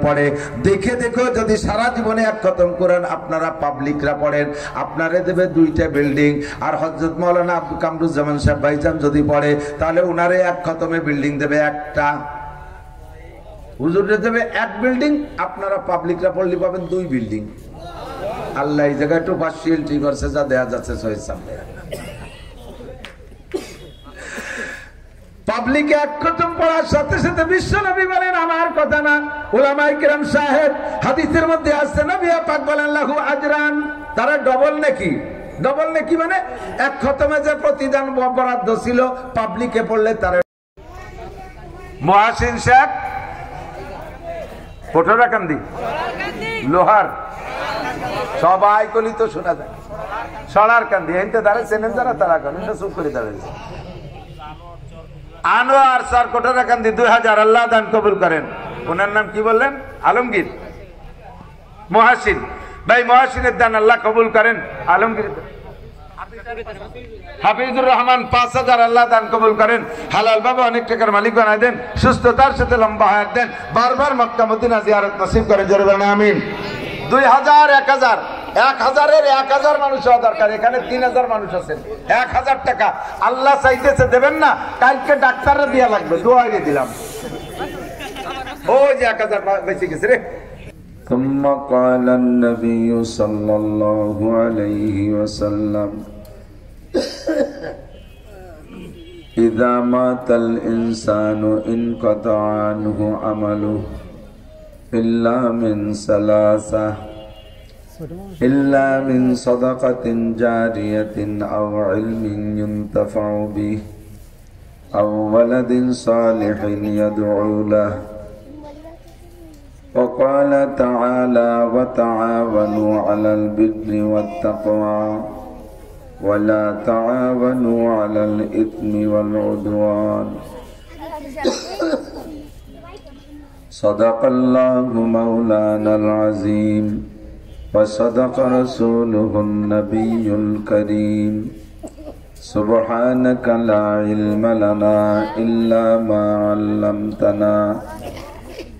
পড়ে দেখে দেখো যদি সারা জীবনে এক খতম কোরআন আপনারা পাবলিকরা পড়েন আপনারে দেবে 2টা বিল্ডিং আর হযরত মাওলানা আব্দুল কামরুজ্জামান সাহেব ভাইজান যদি পড়ে তাহলে উনারে এক খতমে বিল্ডিং দেবে একটা হুজুরে দেবে এক বিল্ডিং আপনারা পাবলিকরা পড়লে পাবেন 2 বিল্ডিং আল্লাহ এই জায়গায় একটু পার্সিয়াল ঠিক করছে যা দেখা যাচ্ছে সহিহ সামনে পাবলিকে এক খতম পড়ার সাথে সাথে বিশ্বনবী বলেন আমার কথা না উলামায়ে কেরাম সাহেব হাদিসের মধ্যে আছে নবী পাক বলেন লাহু আজরান তারা ডবল নাকি মানে এক খতমে যে প্রতিদান বরাদ্দ ছিল পাবলিকে পড়লে তারা মুহাসিন সাহেব কোটরাকান্দি লোহার সবাই কলি তো শোনা যায় সরারকান্দি এতে তারা চেনেন তারা করেন চুপ করে দাঁড়িয়েছে আনোয়ার স্যার কোটরাকান্দি 2000 আল্লাহ দান কবুল করেন ওনার নাম কি বললেন আলমগীর মুহাসিন ভাই মুহাসিনের দান আল্লাহ কবুল করেন আলমগীর হাফিজুর রহমান 5000 আল্লাহ দান কবুল করেন হালাল বাবা অনেক টাকার মালিক বানায় দেন সুস্থতার সাথে লম্বা হায়াত দেন বারবার মক্কা মদিনা জিয়ারত নসিব করেন জোরে বলেন আমিন 2000 1000 1000-এর 1000 মানুষ হওয়া দরকার এখানে 3000 মানুষ আছেন 1000 টাকা আল্লাহ চাইতেছে দেবেন না কালকে ডাক্তাররা দিয়া লাগবে দোয়া দিয়ে দিলাম ওই যে 1000 বেঁচে গেছে রে ثم قال النبي صلى الله عليه وسلم إذا مات الإنسان انقطع عنه عمله إلا من ثلاثة إلا من صدقة جارية أو علم ينتفع به أو ولد صالح يدعو له وقال تعالى وتعاونوا على البر والتقوى ولا تعاونوا على الإثم والعدوان صدق الله مولانا العظيم وصدق رسوله النبي الكريم سبحانك لا علم لنا إلا ما علمتنا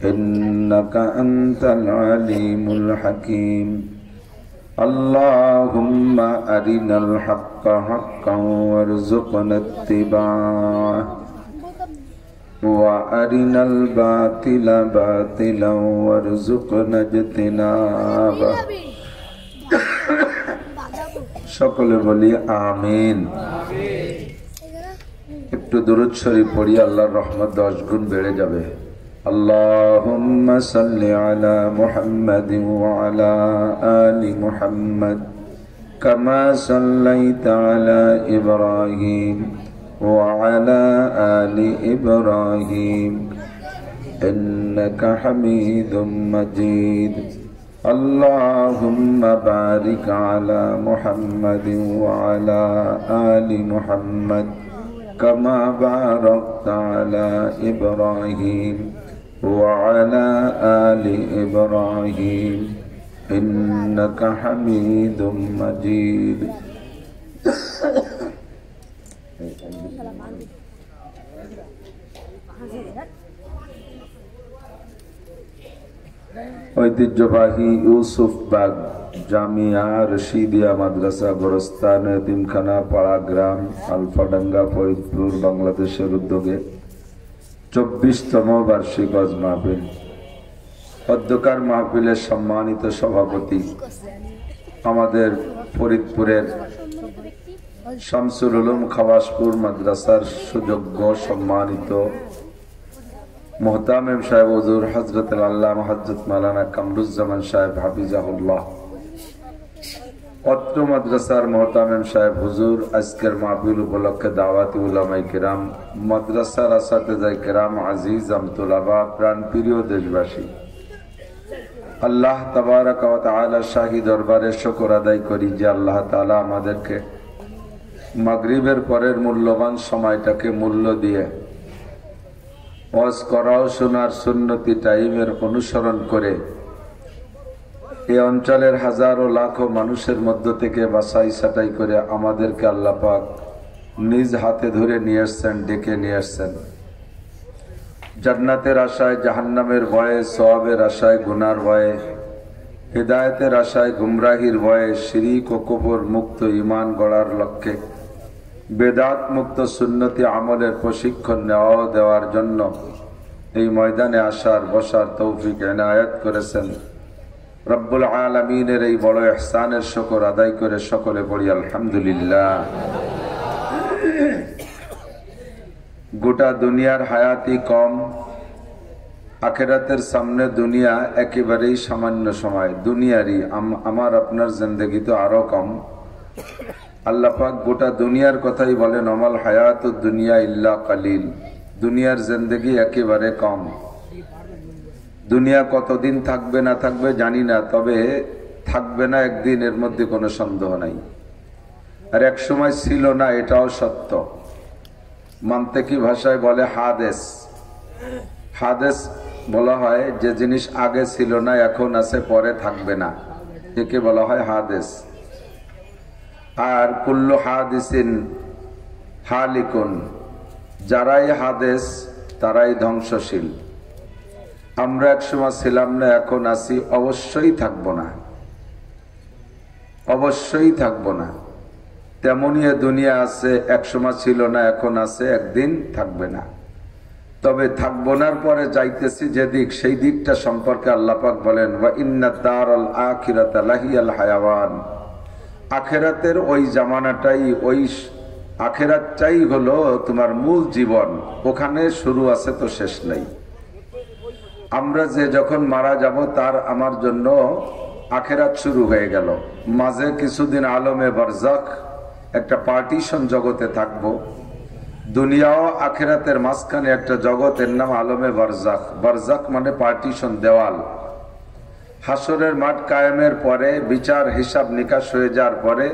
إنك أنت العليم الحكيم اللهم أرنا الحق حقا وارزقنا اتباعه وأرنا الباطل باطلا وارزقنا اجتنابه সকলে বলি আমিন একটু দরুদ শরীফ পড়ি আল্লাহর রহমত 10 গুণ বেড়ে যাবে اللهم صل على محمد وعلى آل محمد كما صليت على إبراهيم وعلى آل إبراهيم إنك حميد مجيد اللهم بارك على محمد وعلى آل محمد كما باركت على إبراهيم وعلى آل إبراهيم إنك حميد مجيد ঐতিহ্যবাহী ইউসুফবাগ জামিয়া রশিদিয়া মাদ্রাসা গোরস্তান এতিমখানা পাড়া গ্রাম আলফাডাঙ্গা ফরিদপুর বাংলাদেশের উদ্যোগে 24তম বার্ষিক ওয়াজ মাহফিল অধ্যকার মাহফিলের সম্মানিত সভাপতি আমাদের ফরিদপুরের শামসুল উলুম খাওয়াসপুর মাদ্রাসার সুযোগ্য সম্মানিত মোহতামিম সাহেব হুজুর হযরত আল্লামা হযরত মাওলানা কামরুজ্জামান সাহেব হাফিজাহুল্লাহ অত্র মাদ্রাসার মোহতামিম সাহেব হুজুর আজকের মাহফিল উপলক্ষে দাওয়াতি উলামায়ে কেরাম মাদ্রাসার আসাতিজায়ে কেরাম আজিজ আমতুলাবা প্রাণপ্রিয় দেশবাসী আল্লাহ তাবারাক ওয়া তাআলা শাহী দরবারে শুকর আদায় করি যে আল্লাহ তাআলা আমাদেরকে মাগরিবের পরের মূল্যবান সময়টাকে মূল্য দিয়ে ওয়াজ করা ও শোনার সুন্নতি টাইমের অনুসরণ করে এই অঞ্চলের হাজারো লাখো মানুষের মধ্য থেকে বাছাই ছাঁটাই করে আমাদেরকে আল্লাহ পাক নিজ হাতে ধরে নিয়ে আসছেন, ডেকে নিয়ে আসছেন। জান্নাতের আশায় জাহান্নামের ভয়ে, সওয়াবের আশায় গুনার ভয়ে, হিদায়াতের আশায় গুমরাহির ভয়ে, শিরিক ও কুফর মুক্ত ঈমান গড়ার লক্ষ্যে বেদাত মুক্ত সুন্নতি আমলের প্রশিক্ষণ নেওয়া দেওয়ার জন্য এই ময়দানে আসার বসার তৌফিক এনায়েত করেছেন। রব্বুল আলামিনের এই বড় ইহসানের শুকর আদায় করে সকলে পড়ি আলহামদুলিল্লাহ। গোটা দুনিয়ার হায়াতি কম, আখিরাতের সামনে দুনিয়া একেবারেই সামান্য সময়। দুনিয়ারই আমার আপনার জিন্দেগি তো আরো কম। আল্লাহ পাক গোটা দুনিয়ার কথাই বলেন, আমাল হায়াতুদ দুনিয়া ইল্লা কালিল। দুনিয়ার জিন্দেগি একেবারে কম। দুনিয়া কতদিন থাকবে না থাকবে জানি না, তবে থাকবে না একদিন, এর মধ্যে কোনো সন্দেহ নাই। আর এক সময় ছিল না, এটাও সত্য। মান্তেকি ভাষায় বলে হাদেস। হাদেস বলা হয় যে জিনিস আগে ছিল না, এখন আছে, পরে থাকবে না, একে বলা হয় হাদেস। আর কুল্লু হাদিসিন হালিকুন, যারাই হাদেস তারাই ধ্বংসশীল। আমরা এক সময় ছিলাম না, এখন আছি, অবশ্যই থাকবো না, অবশ্যই থাকবো না। তেমনই দুনিয়া আছে, এক সময় ছিল না, এখন আছে, একদিন থাকবে না। তবে থাকবো নার পরে যাইতেছি যেদিক, সেই দিকটা সম্পর্কে আল্লাহ পাক বলেন, ওয়া ইন্না দারাল আখিরাতা লাহিয়াল হায়াওয়ান। আখিরাতের ওই জামানাটাই, ওই আখিরাতটাই হলো তোমার মূল জীবন। ওখানে শুরু আছে তো শেষ নাই। আমরা যে যখন মারা যাব তার আমার জন্য আখিরাত শুরু হয়ে গেল। মাঝে কিছুদিন আলমে বারজাখ, একটা পার্টিশন জগতে থাকব। দুনিয়াও আখিরাতের মাঝখানে একটা জগতের নাম আলমে বারজাখ। বারজাখ মানে পার্টিশন, দেওয়াল। হাসরের মাঠ কায়েমের পরে, বিচার হিসাব নিকাশ হয়ে যাওয়ার পরে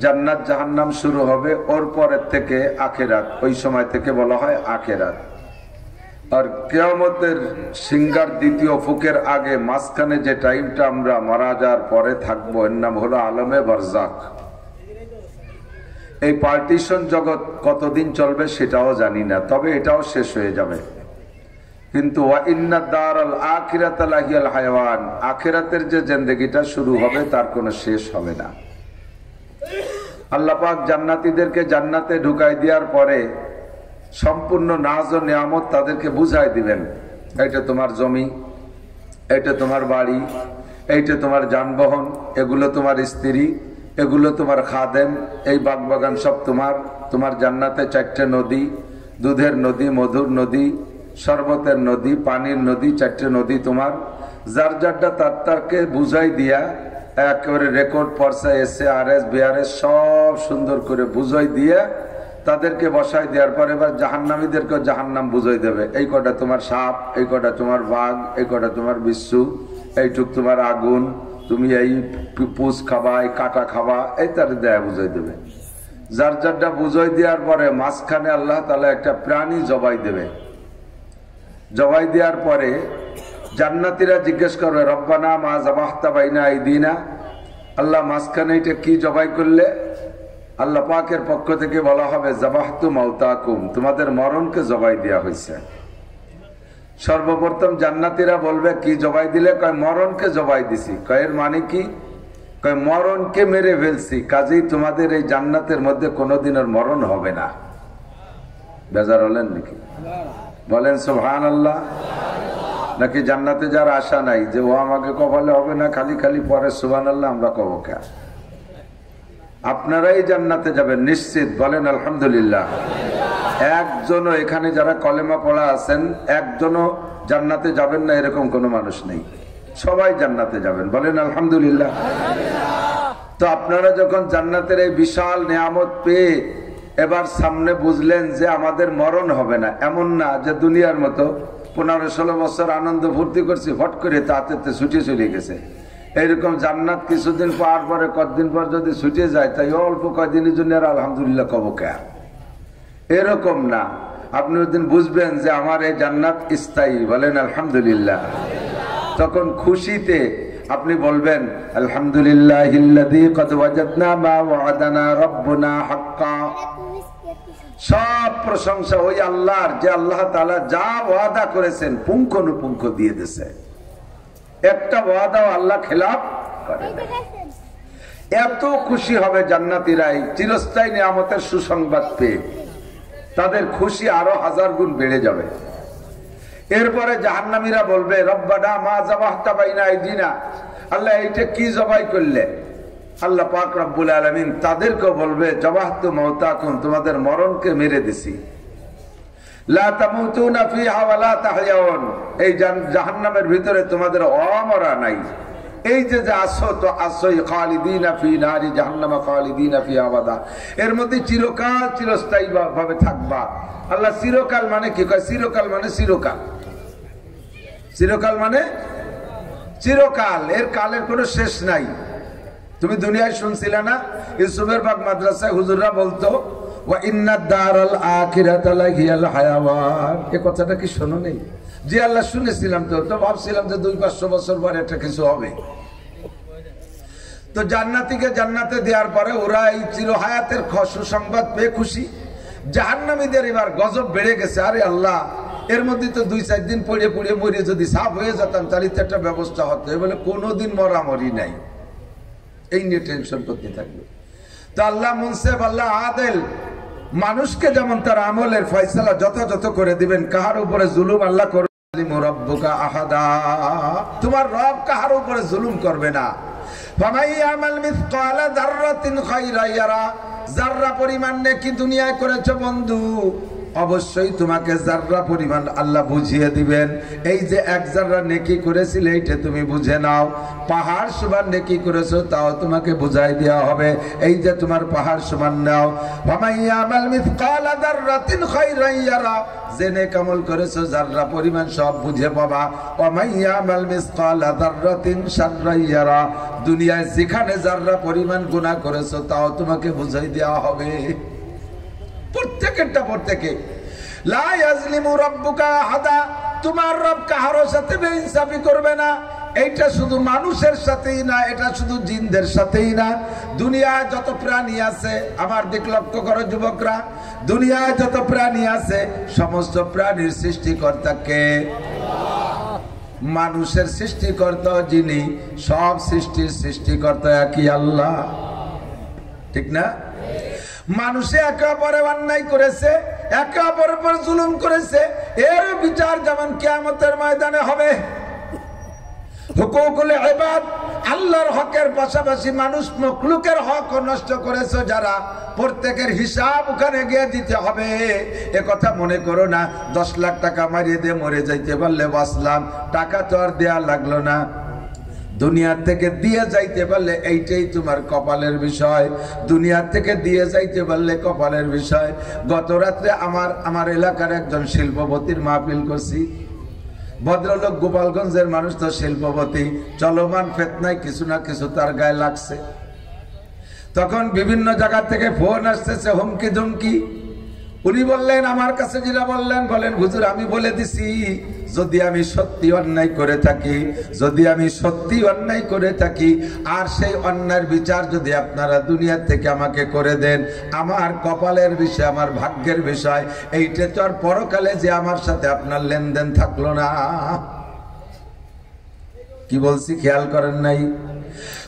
জান্নাত জাহান্নাম শুরু হবে। ওর পরের থেকে আখিরাত, ওই সময় থেকে বলা হয় আখিরাত। আর কিয়ামতের সিঙ্গার দ্বিতীয় ফুকের আগে মাঝখানে যে টাইমটা আমরা মারা যাওয়ার পরে থাকবো, এর নাম হলো আলমে বারজাখ। এই পার্টিশন জগৎ কতদিন চলবে সেটাও জানি না, তবে এটাও শেষ হয়ে যাবে। কিন্তু ওয়া ইন্না দারাল আখিরাতা লাহিয়াল হায়াওয়ান, আখিরাতের যে জিন্দেগিটা শুরু হবে তার কোনো শেষ হবে না। আল্লাহ পাক জান্নাতীদেরকে জান্নাতে ঢুকাই দেওয়ার পরে সম্পূর্ণ নাজ ও নিয়ামত তাদেরকে বুঝাই দিবেন। এইটা তোমার জমি, এইটা তোমার বাড়ি, এইটা তোমার যানবাহন, এগুলো তোমার স্ত্রী, এগুলো তোমার খাদেম, এই বাগবাগান সব তোমার। তোমার জান্নাতে 4টে নদী, দুধের নদী, মধুর নদী, শরবতের নদী, পানির নদী, 4টে নদী তোমার। যার যারটা তারকে বুঝাই দিয়া একেবারে রেকর্ড পর্সা, SARS BRS সব সুন্দর করে বুঝাই দিয়ে তাদেরকে বসাই দেওয়ার পরে এবার জাহান্নামীদেরকে জাহান্নাম বুঝাই দেবে। এই কটা তোমার সাপ, এই কটা তোমার বাঘ, এই কটা তোমার বিচ্ছু, এইটুক তোমার আগুন, তুমি এই পুষ খাবা, এই কাটা খাবা, এই তার দেয়া বুঝাই দেবে। যার যারটা বুঝাই দেওয়ার পরে মাঝখানে আল্লাহ তাআলা একটা প্রাণী জবাই দেবে। জবাই দেওয়ার পরে জান্নাতীরা জিজ্ঞেস করবে, রব্বানা মা যাবাহতা বাইনা আইদিনা, আল্লাহ মাঝখানে এটা কি জবাই করলে? আল্লাহ পাকের পক্ষ থেকে বলা হবে, যাবাহতু মাউতাকুম, তোমাদের মরণকে জবাই দেওয়া হয়েছে। সর্বপ্রথম জান্নাতীরা বলবে, কি জবাই দিলে? কয় মরণকে জবাই দিছি। কয় এর মানে কি? কয় মরণকে মেরে ফেলছি, কাজেই তোমাদের এই জান্নাতের মধ্যে কোনোদিনের মরণ হবে না। বেজার হলেন নাকি? বলেন সুবহানাল্লাহ। নাকি জান্নাতে যার আশা নাই যে ও আমাকে কপালে হবে না, খালি খালি পরে সুবহানাল্লাহ আমরা কব কে? আপনারাই জান্নাতে যাবেন নিশ্চিত, বলেন আলহামদুলিল্লাহ। একজনও এখানে যারা কলেমা পড়া আছেন, একজনও জান্নাতে যাবেন না এরকম কোনো মানুষ নেই। সবাই জান্নাতে যাবেন, বলেন আলহামদুলিল্লাহ। তো আপনারা যখন জান্নাতের এই বিশাল নিয়ামত পেয়ে এবার সামনে বুঝলেন যে আমাদের মরণ হবে না, এমন না যে দুনিয়ার মতো 15-16 বছর আনন্দ ফুর্তি করছি, ফট করে তাতে ছুটে চলে গেছে। এইরকম জান্নাত কিছুদিন পাওয়ার পরে কতদিন পর যদি ছুটে যায়, তাই অল্প কয়দিনের জন্য আর আলহামদুলিল্লাহ কব কে? এরকম না। আপনি ওইদিন বুঝবেন যে আমার এই জান্নাত স্থায়ী, বলেন আলহামদুলিল্লাহ। তখন খুশিতে আপনি বলবেন, আলহামদুলিল্লাহিল্লাযী ক্বাদ ওয়াজাদনা মা ওয়া'আদানা রাব্বুনা হাক্কা। সব প্রশংসা ওই আল্লাহর, যে আল্লাহ তাআলা যা ওয়াদা করেছেন পুঙ্খানুপুঙ্খ দিয়ে দিয়েছে, একটা ওয়াদাও আল্লাহ খেলাফ করে না। এত খুশি হবে জান্নাতীরাই চিরস্থায়ী নিয়ামতের সুসংবাদ পেয়ে, তাদের খুশি আরো 1000 গুণ বেড়ে যাবে। এরপরে জাহান্নামীরা বলবে রব্বানা মা যাবাহতা বাইনা আইদিনা, আল্লাহ এইটা কি জবাই করলে? আল্লাহ পাক রব্বুল আলামিন তাদেরকে বলবে যাবাহতু মাউতাকুম, তোমাদের মরণকে মেরে দিছি। লা তামুতুনা ফিহা ওয়া লা তাহয়াউন, এই জাহান্নামের ভিতরে তোমাদের অমরা নাই। এই যে আসো তো আসোই খালিদিনা ফি নারি জাহান্নাম খালিদিনা ফি আবাদা, এর মধ্যে চিরকাল চিরস্থায়ী ভাবে থাকবা। আল্লাহ চিরকাল মানে কি কয়? চিরকাল মানে চিরকাল, চিরকাল মানে চিরকাল, এর কালের কোনো শেষ নাই। তুমি দুনিয়ায় শুনছিলে না ইউসুফের বাগ মাদ্রাসায় হুজুররা বলতো ওয়া ইন্নাদ দারাল আখিরাতা লাহিয়াল হায়াওয়ান, এই কথাটা কি শোনো নেই? যে আল্লাহ শুনেছিলাম, তো ভাবছিলাম যে 200-500 বছর পরে এটা কিছু হবে। তো জান্নাতীকে জান্নাতে দেওয়ার পরে ওরা এই চিরহায়াতের সুসংবাদ পেয়ে খুশি। জাহান্নামীদের এবার গজব বেড়ে গেছে, আরে আল্লাহ এর মধ্যে তো 2-4 দিন পড়ে পড়ে মরে যদি সাফ হয়ে যেতাম তাহলে তো একটা ব্যবস্থা হতো। বলে কোনোদিন মরামরি নাই, এই নিয়ে টেনশন করতে থাকবে। তো আল্লাহ মুনসিফ, আল্লাহ আদেল, মানুষকে যেমন তার আমলের ফয়সালা যথাযথ করে দিবেন, কাহার উপরে জুলুম আল্লাহ করবে। রাব্বুকা আহাদা, তোমার রব কাহার উপরে জুলুম করবে না। ফামাই আমাল মিসকালা যাররাতিন খায়রান ইয়ারা, যাররা পরিমাণ নেকি দুনিয়ায় করেছো বন্ধু, অবশ্যই তোমাকে যাররা পরিমাণ আল্লাহ বুঝিয়ে দিবেন। এই যে 1 যাররা নেকি করেছিলে এইটা তুমি বুঝে নাও, পাহাড় সমান নেকি করেছো তাও তোমাকে বুঝাই দেওয়া হবে, এই যে তোমার পাহাড় সমান নাও। ফামাইয়ামাল মিসকালা যাররাতিন খায়রান ইয়ারা, যে নেক আমল করেছো যাররা পরিমাণ সব বুঝে পাবা। ওয়ামাইয়ামাল মিসকালা যাররাতিন শাররান ইয়ারা, দুনিয়ায় যেখানে যাররা পরিমাণ গুনাহ করেছো তাও তোমাকে বুঝাই দেওয়া হবে। প্রত্যেকটা প্রত্যেকে লা ইয়াজলিমু রাব্বুকা আহাদা, তোমার রব কারো সাথে বেইনসাফি করবে না। এইটা শুধু মানুষের সাথেই না, এটা শুধু জিনদের সাথেই না। দুনিয়ায় যত প্রাণী আছে, আমার দিক লক্ষ্য করো যুবকরা, দুনিয়ায় যত প্রাণী আছে সমস্ত প্রাণীর সৃষ্টিকর্তাকে, মানুষের সৃষ্টিকর্তা যিনি, সব সৃষ্টির সৃষ্টিকর্তা একই আল্লাহ, ঠিক না? মানুষে একে অপরে অন্যায় করেছে, একে অপরের উপর জুলুম করেছে, এর বিচার যেমন কিয়ামতের ময়দানে হবে। হুকুকুল ইবাদ, আল্লাহর হকের পাশাপাশি মানুষ মখলুকের হক নষ্ট করেছে যারা, প্রত্যেকের হিসাব ওখানে গিয়ে দিতে হবে। এ কথা মনে করো না 10 লাখ টাকা মারিয়ে দিয়ে মরে যাইতে পারলে বাঁচলাম, টাকা তো আর দেয়া লাগলো না। দুনিয়া থেকে দিয়ে যাইতে পারলে এইটাই তোমার কপালের বিষয়, দুনিয়া থেকে দিয়ে যাইতে পারলে কপালের বিষয়। গত রাত্রে আমার এলাকার একজন শিল্পপতির মাহফিল করছি। ভদ্রলোক, গোপালগঞ্জের মানুষ তো শিল্পপতি, চলমান ফেতনায় কিছু না কিছু তার গায়ে লাগছে। তখন বিভিন্ন জায়গা থেকে ফোন আসতেছে, হুমকি ধুমকি। উনি বললেন, আমার কাছে যেটা বললেন হুজুর আমি বলে দিছি, যদি আমি সত্যি অন্যায় করে থাকি, যদি আমি সত্যি অন্যায় করে থাকি, আর সেই অন্যায়ের বিচার যদি আপনারা দুনিয়া থেকে আমাকে করে দেন, আমার কপালের বিষয়, আমার ভাগ্যের বিষয়, এইটা তো আর পরকালে যে আমার সাথে আপনার লেনদেন থাকলো না। কি বলছি খেয়াল করেন নাই?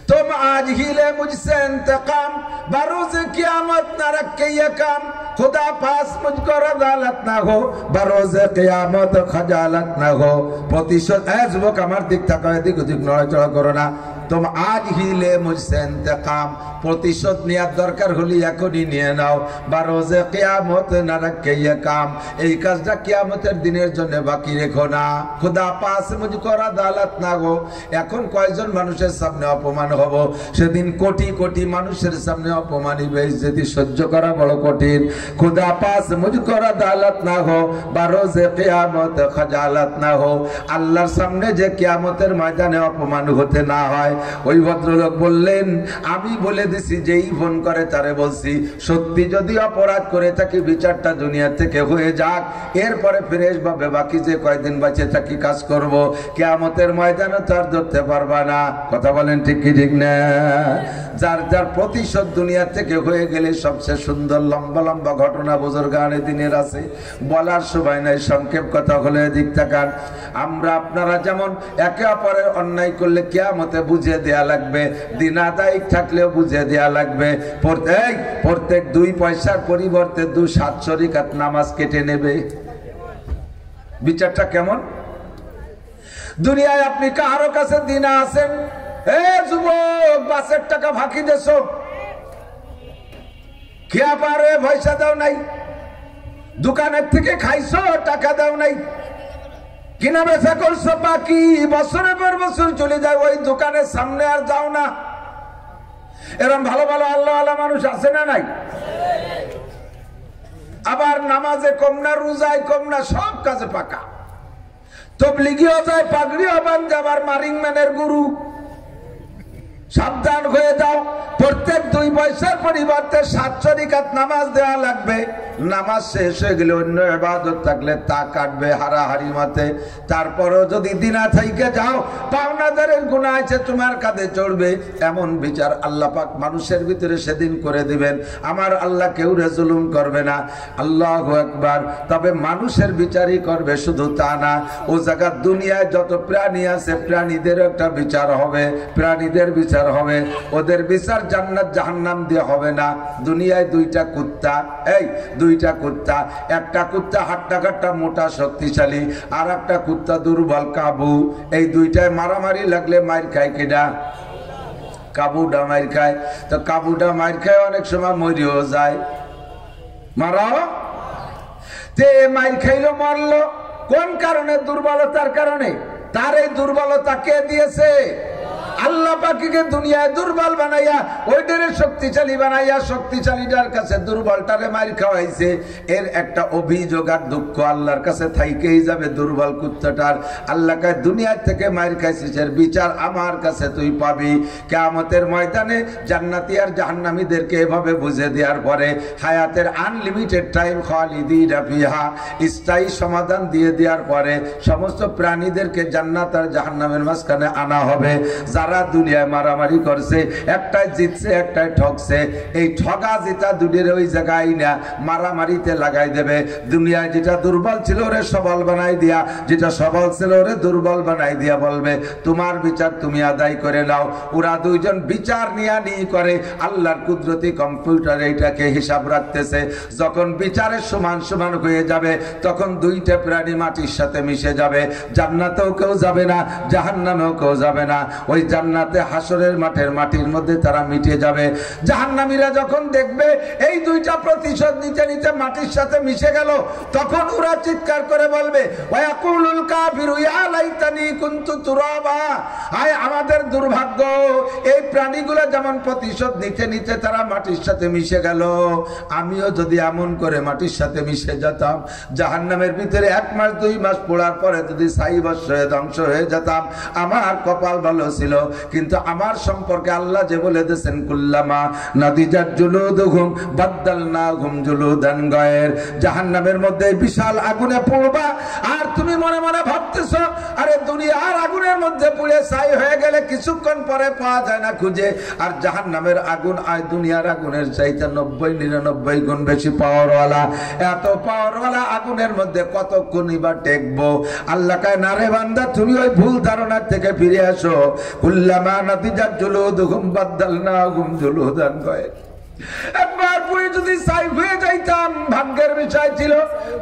तुम आज ही ले मुझसे इंतकाम, बरोज क़यामत न रखे ये काम, खुदा पास मुझको रज़ालत ना हो, बरोज क़यामत खजालत ना हो। प्रतिशोध যুবক আমার দিক তাকায়, দিক ওদিক নড়াচড়া করো না। तुम आज ही ले मुझसे इंतकाम, प्रतिशोध নেওয়ার দরকার হলে এখনই নিয়ে নাও। বারোজে কিয়ামত না রাখে ये काम, এই কাজটা কিয়ামতের দিনের জন্য বাকি রেখো না। খুদা পাস মুঝকো আদালত না গো। এখন কয়জন মানুষের সামনে অপমান হব, সেদিন কোটি কোটি মানুষের সামনে অপমানি বেইজ্জতি সহ্য করা বড় কঠিন। খুদা পাস মুঝকো আদালত না হো, বারোজে কিয়ামত খজালত না হো। আল্লাহর সামনে যে কিয়ামতের ময়দানে অপমান হতে না হয়, ওই ভদ্রলোক বললেন, আমি বলে দিছি যেই ফোন করে তারে বলছি সত্যি যদি অপরাধ করে থাকি বিচারটা দুনিয়া থেকে হয়ে যাক, এরপরে ফ্রেশ ভাবে বাকি যে কয়দিন বাঁচে থাকি কাজ করব, কিয়ামতের ময়দানে তো আর ধরতে পারবা না। কথা বলেন ঠিক কি ঠিক না? যার যার প্রতিশোধ দুনিয়া থেকে হয়ে গেলে সবচেয়ে সুন্দর লম্বা লম্বা ঘটনা বুজুর্গানে দিনের আছে, বলার সময় নাই, সংক্ষেপ কথা হলে দিক তাকান। আমরা আপনারা যেমন একে অপরের অন্যায় করলে কিয়ামতে বুঝিয়ে দেয়া লাগবে, দিনাদায়িক থাকলেও বুঝিয়ে দেয়া লাগবে। প্রত্যেক 2 পয়সার পরিবর্তে 2-7 রাকাত নামাজ কেটে নেবে। বিচারটা কেমন? দুনিয়ায় আপনি কারো কাছে দিনা আছেন, এ যুবক বাসের টাকা ফাঁকি দেছো, খেয়া পারে পয়সা দাও নাই, দোকানের থেকে খাইছো টাকা দাও নাই, কিনা বেচা করছো বাকি, বছরের পর বছর চলে যায়, ওই দোকানের সামনে আর যাও না। এরকম ভালো ভালো আল্লাহ আল্লাহ মানুষ আছে না নাই? আবার নামাজে কম না, রোজায় কম না, সব কাজে পাকা, তবলিগিও যায়, পাগড়িও বাঁধে, আবার মারিং ম্যানের গুরু। সাবধান হয়ে যাও, প্রত্যেক 2 পয়সার পরিবর্তে 7 রাকাত নামাজ দেওয়া লাগবে। নামাজ শেষ হয়ে গেলে অন্য ইবাদত থাকলে তা কাটবে হারাহারি মতে। তারপরও যদি দিনা থেকে যাও, পাওনাদারের গুনাহ আছে তোমার কাঁধে চড়বে। এমন বিচার আল্লাহ পাক মানুষের ভিতরে সেদিন করে দিবেন। আমার আল্লাহ কেউ জুলুম করবে না, আল্লাহু আকবার। তবে মানুষের বিচারই করবে, শুধু তা না, ও জায়গা দুনিয়ায় যত প্রাণী আছে প্রাণীদের একটা বিচার হবে, প্রাণীদের বিচার হবে। ওদের বিচার জান্নাত জাহান্নাম দিয়ে হবে না। দুনিয়ায় 2টা কুত্তা, এই 2টা কুত্তা, একটা কুত্তা হাট্টা মোটা শক্তিশালী, আর একটা কুত্তা দুর্বল কাবু। এই 2টায় মারামারি লাগলে মার খায় কিনা? কাবুটা মার খায়। তো কাবুটা মার খায়, অনেক সময় মরিও যায়। মারা তে মার খাইলো, মরলো কোন কারণে? দুর্বলতার কারণে। তার এই দুর্বলতা কে দিয়েছে? আল্লাহ পাককে দুনিয়ায় দুর্বল বানাইয়া ওইটারে শক্তিশালী বানাইয়া শক্তিশালীটার কাছে দুর্বলটারে মার খাওয়াইছে। এর একটা অভিযোগ আর দুঃখ আল্লাহর কাছে থাইকেই যাবে দুর্বল কুত্তাটার। আল্লাহকে দুনিয়ার থেকে মার খাইছিস, এর বিচার আমার কাছে তুই পাবি। কিয়ামতের ময়দানে জান্নাতি আর জাহান্নামীদেরকে এভাবে বুঝে দেওয়ার পরে হায়াতের আনলিমিটেড টাইম খালিদিনা ফিহা, স্থায়ী সমাধান দিয়ে দেওয়ার পরে সমস্ত প্রাণীদেরকে জান্নাত আর জাহান্নামের মাঝখানে আনা হবে। যারা দুনিয়ায় মারামারি করছে, একটাই জিতছে একটাই ঠকছে, এই ঠগা জিতা দুটির ওই জায়গায় না মারামারিতে লাগাই দেবে। দুনিয়ায় যেটা দুর্বল ছিল ওরে সবল বানাই দিয়া, যেটা সবল ছিল ওরে দুর্বল বানাই দিয়া বলবে তোমার বিচার তুমি আদায় করে নাও। ওরা দুইজন বিচার নিয়ে করে, আল্লাহর কুদরতি কম্পিউটার এইটাকে হিসাব রাখতেছে। যখন বিচারের সমান সমান হয়ে যাবে, তখন 2টা প্রাণী মাটির সাথে মিশে যাবে। জান্নাতেও কেউ যাবে না, জাহান্নামেও কেউ যাবে না। ওই জান্নাতে হাসরের মাঠের মাটির মধ্যে তারা মিটে যাবে। জাহান্নামীরা যখন দেখবে এই 2টা প্রতিশোধ নিতে নিতে মাটির সাথে মিশে গেল, তখন ওরা চিৎকার করে বলবে ওয়াকুলুল কাফিরু ইয়া লাইতানি কুনতু তুরাবা, আয় আমাদের দুর্ভাগ্য, এই প্রাণীগুলো যেমন প্রতিশোধ নিতে নিতে তারা মাটির সাথে মিশে গেল, আমিও যদি এমন করে মাটির সাথে মিশে যেতাম, জাহান্নামের ভিতরে 1 মাস 2 মাস পড়ার পরে যদি ছাইভস্ম হয়ে ধ্বংস হয়ে যেতাম, আমার কপাল ভালো ছিল। কিন্তু আমার সম্পর্কে আল্লাহ যে বলে দিয়েছেন কুল্লামা নাদিজাত জুলুদুহুম বাদদালনাহুম জুলুদান গায়র, জাহান্নামের মধ্যে বিশাল আগুনে পড়বা, আর তুমি মনে মনে ভাবতেছো আরে দুনিয়ার আগুনের মধ্যে পুড়ে ছাই হয়ে গেলে কিছুক্ষণ পরে পাওয়া যায় না খুঁজে, আর জাহান্নামের আগুন আর দুনিয়ার আগুনের চাইতে 90-99 গুণ বেশি পাওয়ারওয়ালা। এত পাওয়ারওয়ালা আগুনের মধ্যে কতক্ষণই বা টেকবো? আল্লাহ কয় না রে বান্দা, তুমি ওই ভুল ধারণার থেকে ফিরে আসো। কুল্লামা নাদিজাত জুলুদুহুম বাদদালনাহুম জুলুদান গায়র, একবার পুরি যদি ছাই হয়ে যাইতাম ভাগ্যের বিষয় ছিল।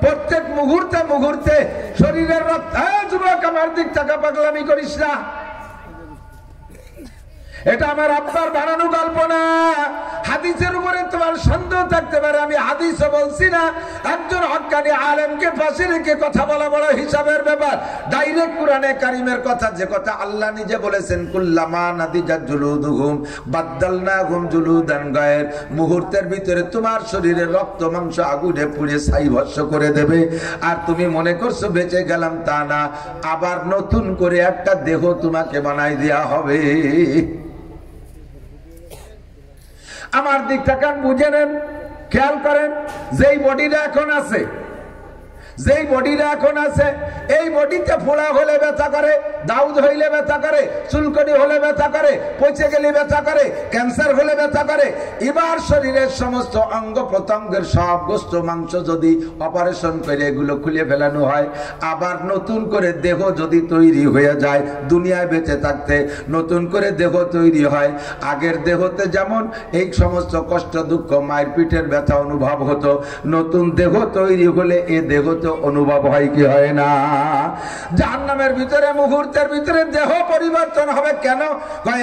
প্রত্যেক মুহূর্তে মুহূর্তে শরীরের রক্ত, যুবক আমার দিক টাকা পাগলামি করিস না, এটা আমার আব্বার বানানো গল্প না। হাদিসের উপরে তোমার সন্দেহ থাকতে পারে, আমি হাদিসও বলছি না। একজন হক্কানি আলেমকে পাশে রেখে কথা বলা বড় হিসাবের ব্যাপার। ডাইরেক্ট কোরআনে কারিমের কথা, যে কথা আল্লাহ নিজে বলেছেন, কুল্লামা নাদিজাত জুলুদুহুম বাদদালনাহুম জুলুদান গায়র, মুহূর্তের ভিতরে তোমার শরীরের রক্ত মাংস আগুনে পুড়ে ছাই ভস্ম করে দেবে। আর তুমি মনে করছো বেঁচে গেলাম, তা না, আবার নতুন করে একটা দেহ তোমাকে বানাই দেয়া হবে। আমার দিকটা কান বুঝে নেন, খেয়াল করেন। যেই বডিটা এখন আছে, যেই বডিটা এখন আছে, এই বডিতে ফোড়া হলে ব্যথা করে, দাউদ হইলে ব্যথা করে, চুলকনি হলে ব্যথা করে, পচে গেলে ব্যথা করে, ক্যান্সার হলে ব্যথা করে। এবার শরীরের সমস্ত অঙ্গ প্রত্যঙ্গের সব গোস্ত মাংস যদি অপারেশন করে এগুলো খুলে ফেলানো হয়, আবার নতুন করে দেহ যদি তৈরি হয়ে যায়, দুনিয়ায় বেঁচে থাকতে নতুন করে দেহ তৈরি হয়। আগের দেহতে যেমন এই সমস্ত কষ্ট দুঃখ মায়ের পিঠের ব্যথা অনুভব হতো, নতুন দেহ তৈরি হলে এ দেহ অনুভব হয় কি হয় না? জাহান্নামের ভিতরে মুহূর্তের ভিতরে দেহ পরিবর্তন হবে। কেন?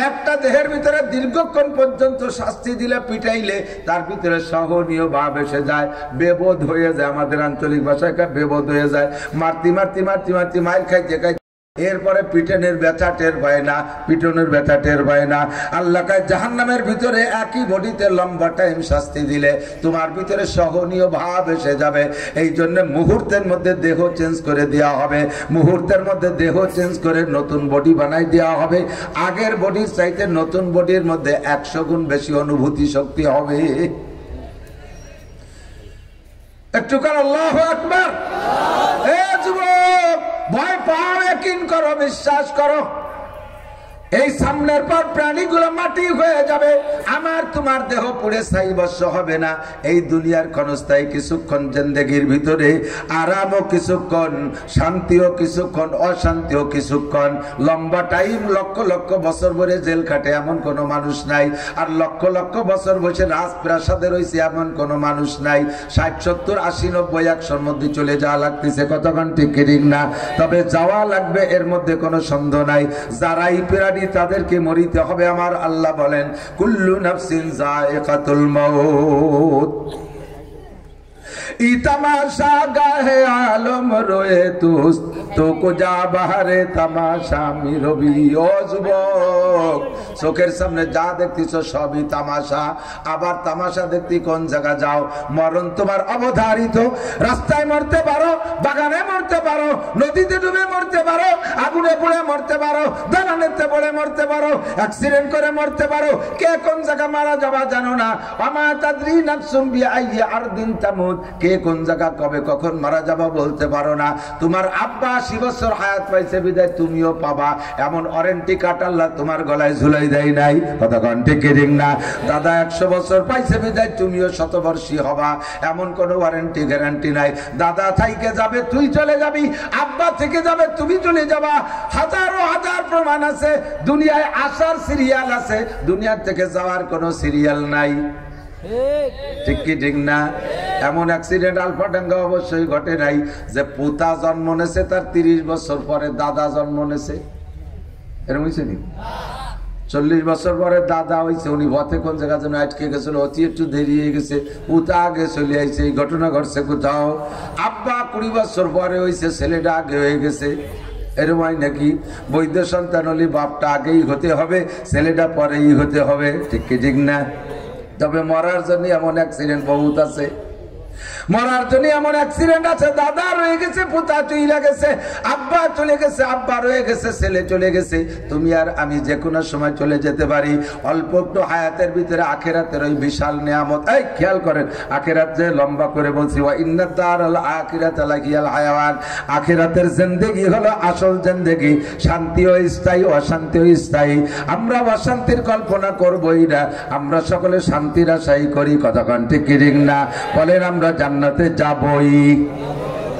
একটা দেহের ভিতরে দীর্ঘক্ষণ পর্যন্ত শাস্তি দিলে, পিটাইলে তার ভিতরে সহনীয় ভাব এসে যায়, বেবোধ হয়ে যায়। আমাদের আঞ্চলিক ভাষায় বেবোধ হয়ে যায়। মারতি মারতি মারতি মারতি মায়ের খাইতে খাইতে এরপরে পিটনের ব্যথা টের পায় না, পিটনের ব্যথা টের পায় না। আল্লাহ কয় জাহান্নামের ভিতরে একই বডিতে লম্বা টাইম শাস্তি দিলে তোমার ভিতরে সহনীয় ভাব এসে যাবে। এই জন্য মুহূর্তের মধ্যে দেহ চেঞ্জ করে দেওয়া হবে, মুহূর্তের মধ্যে দেহ চেঞ্জ করে নতুন বডি বানাই দেওয়া হবে। আগের বডির চাইতে নতুন বডির মধ্যে 100 গুণ বেশি অনুভূতি শক্তি হবে। একটু কার আল্লাহু আকবার। এ যুবক, ভয় পাও, ইয়াকিন করো, বিশ্বাস করো, এই সামনের পর প্রাণীগুলো মাটি হয়ে যাবে। আমার তোমার দেহ পুড়ে ছাই ভস্ম হবে না। এই দুনিয়ার ক্ষণস্থায়ী কিছুক্ষণ জিন্দেগির ভিতরে আরামও কিছুক্ষণ, শান্তিও কিছুক্ষণ, অশান্তিও কিছুক্ষণ। লম্বা টাইম, লক্ষ লক্ষ বছর ধরে জেল খাটে এমন কোন মানুষ নাই। আর লক্ষ লক্ষ বছর বসে রাজপ্রাসাদে রয়েছে এমন কোন মানুষ নাই। 60, 70, 80, 90, 100-র মধ্যে চলে যাওয়া লাগতেছে। কতক্ষণ ঠিক না? তবে যাওয়া লাগবে, এর মধ্যে কোনো সন্দেহ নাই। যারাই প্রাণী তাদেরকে মরিতে হবে। আমার আল্লাহ বলেন, কুল্লু নাফসিন যায়িকাতুল মাউত। तमाशा गाहे आलम रोए तुस तो कुजा बाहरे तमाशा मिरबी। ओ যুবক, চোখের সামনে যা দেখতেছো সবই তামাশা। আবার তামাশা দেখতে কোন জায়গা যাও? মরণ তোমার অবধারিত। রাস্তায় মরতে পারো, বাগানে মরতে পারো, নদীতে ডুবে মরতে পারো, আগুনে পুড়ে মরতে পারো, দালানেতে পড়ে মরতে পারো, অ্যাক্সিডেন্ট করে মরতে পারো। কে কোন জায়গা মারা যাবা জানো না। আমা তাদরি নাফসুম বিআইয়ি আরদিন তামুত, কে কোন জায়গা কবে কখন মারা যাবা বলতে পারো না। তোমার আব্বা 80 বছর হায়াত পাইছে বিদায় তুমিও পাবা, এমন ওয়ারেন্টি কার্ড আল্লাহ তোমার গলায় ঝুলাই দেয় নাই। কথা কোন ঠিক না? দাদা 100 বছর পাইছে বিদায় তুমিও শতবর্ষী হবা, এমন কোন ওয়ারেন্টি গ্যারান্টি নাই। দাদা থেকে যাবে তুই চলে যাবি, আব্বা থেকে যাবে তুমি চলে যাবা। হাজারো হাজার প্রমাণ আছে। দুনিয়ায় আসার সিরিয়াল আছে, দুনিয়ার থেকে যাওয়ার কোনো সিরিয়াল নাই। ঠিক কি ঠিক না? এমন অ্যাক্সিডেন্ট আলফাডাঙ্গা অবশ্যই ঘটে নাই যে পুতা জন্ম নেছে তার 30 বছর পরে দাদা জন্ম নেছে। এরকম হয়েছে নি? 40 বছর পরে দাদা হয়েছে, উনি পথে কোন জায়গা যেন আটকে গেছিল, অতি একটু দেরি হয়ে গেছে, পুতা আগে চলে আইছে। এই ঘটনা ঘটছে কোথাও। আব্বা 20 বছর পরে হয়েছে, ছেলেটা আগে হয়ে গেছে। এরকম হয় নাকি? বৈধ সন্তান হলে বাপটা আগেই হতে হবে, ছেলেটা পরেই হতে হবে। ঠিক কি ঠিক না? তবে মরার জন্য এমন অ্যাক্সিডেন্ট বহুত আছে, মরার জন্য এমন অ্যাক্সিডেন্ট আছে। দাদা রয়ে গেছে, পুতা চলে গেছে, আব্বা চলে গেছে, আব্বা রয়ে গেছে, ছেলে চলে গেছে। তুমি আর আমি যে কোনো সময় চলে যেতে পারি। অল্প একটু হায়াতের ভিতরে আখিরাতের ওই বিশাল নিয়ামত। এই খেয়াল করেন, আখিরাত যে লম্বা করে বলছি, ওয়া ইন্নাদ দারাল আখিরাতা লাহিয়াল হায়াওয়ান, আখিরাতের জিন্দেগি হলো আসল জিন্দেগি। শান্তিও স্থায়ী, অশান্তিও স্থায়ী। আমরা অশান্তির কল্পনা করবই না, আমরা সকলে শান্তির আশাই করি। কতক্ষণ ঠিক ঠিক না? বলেন আমরা জান্নাতে যাবই।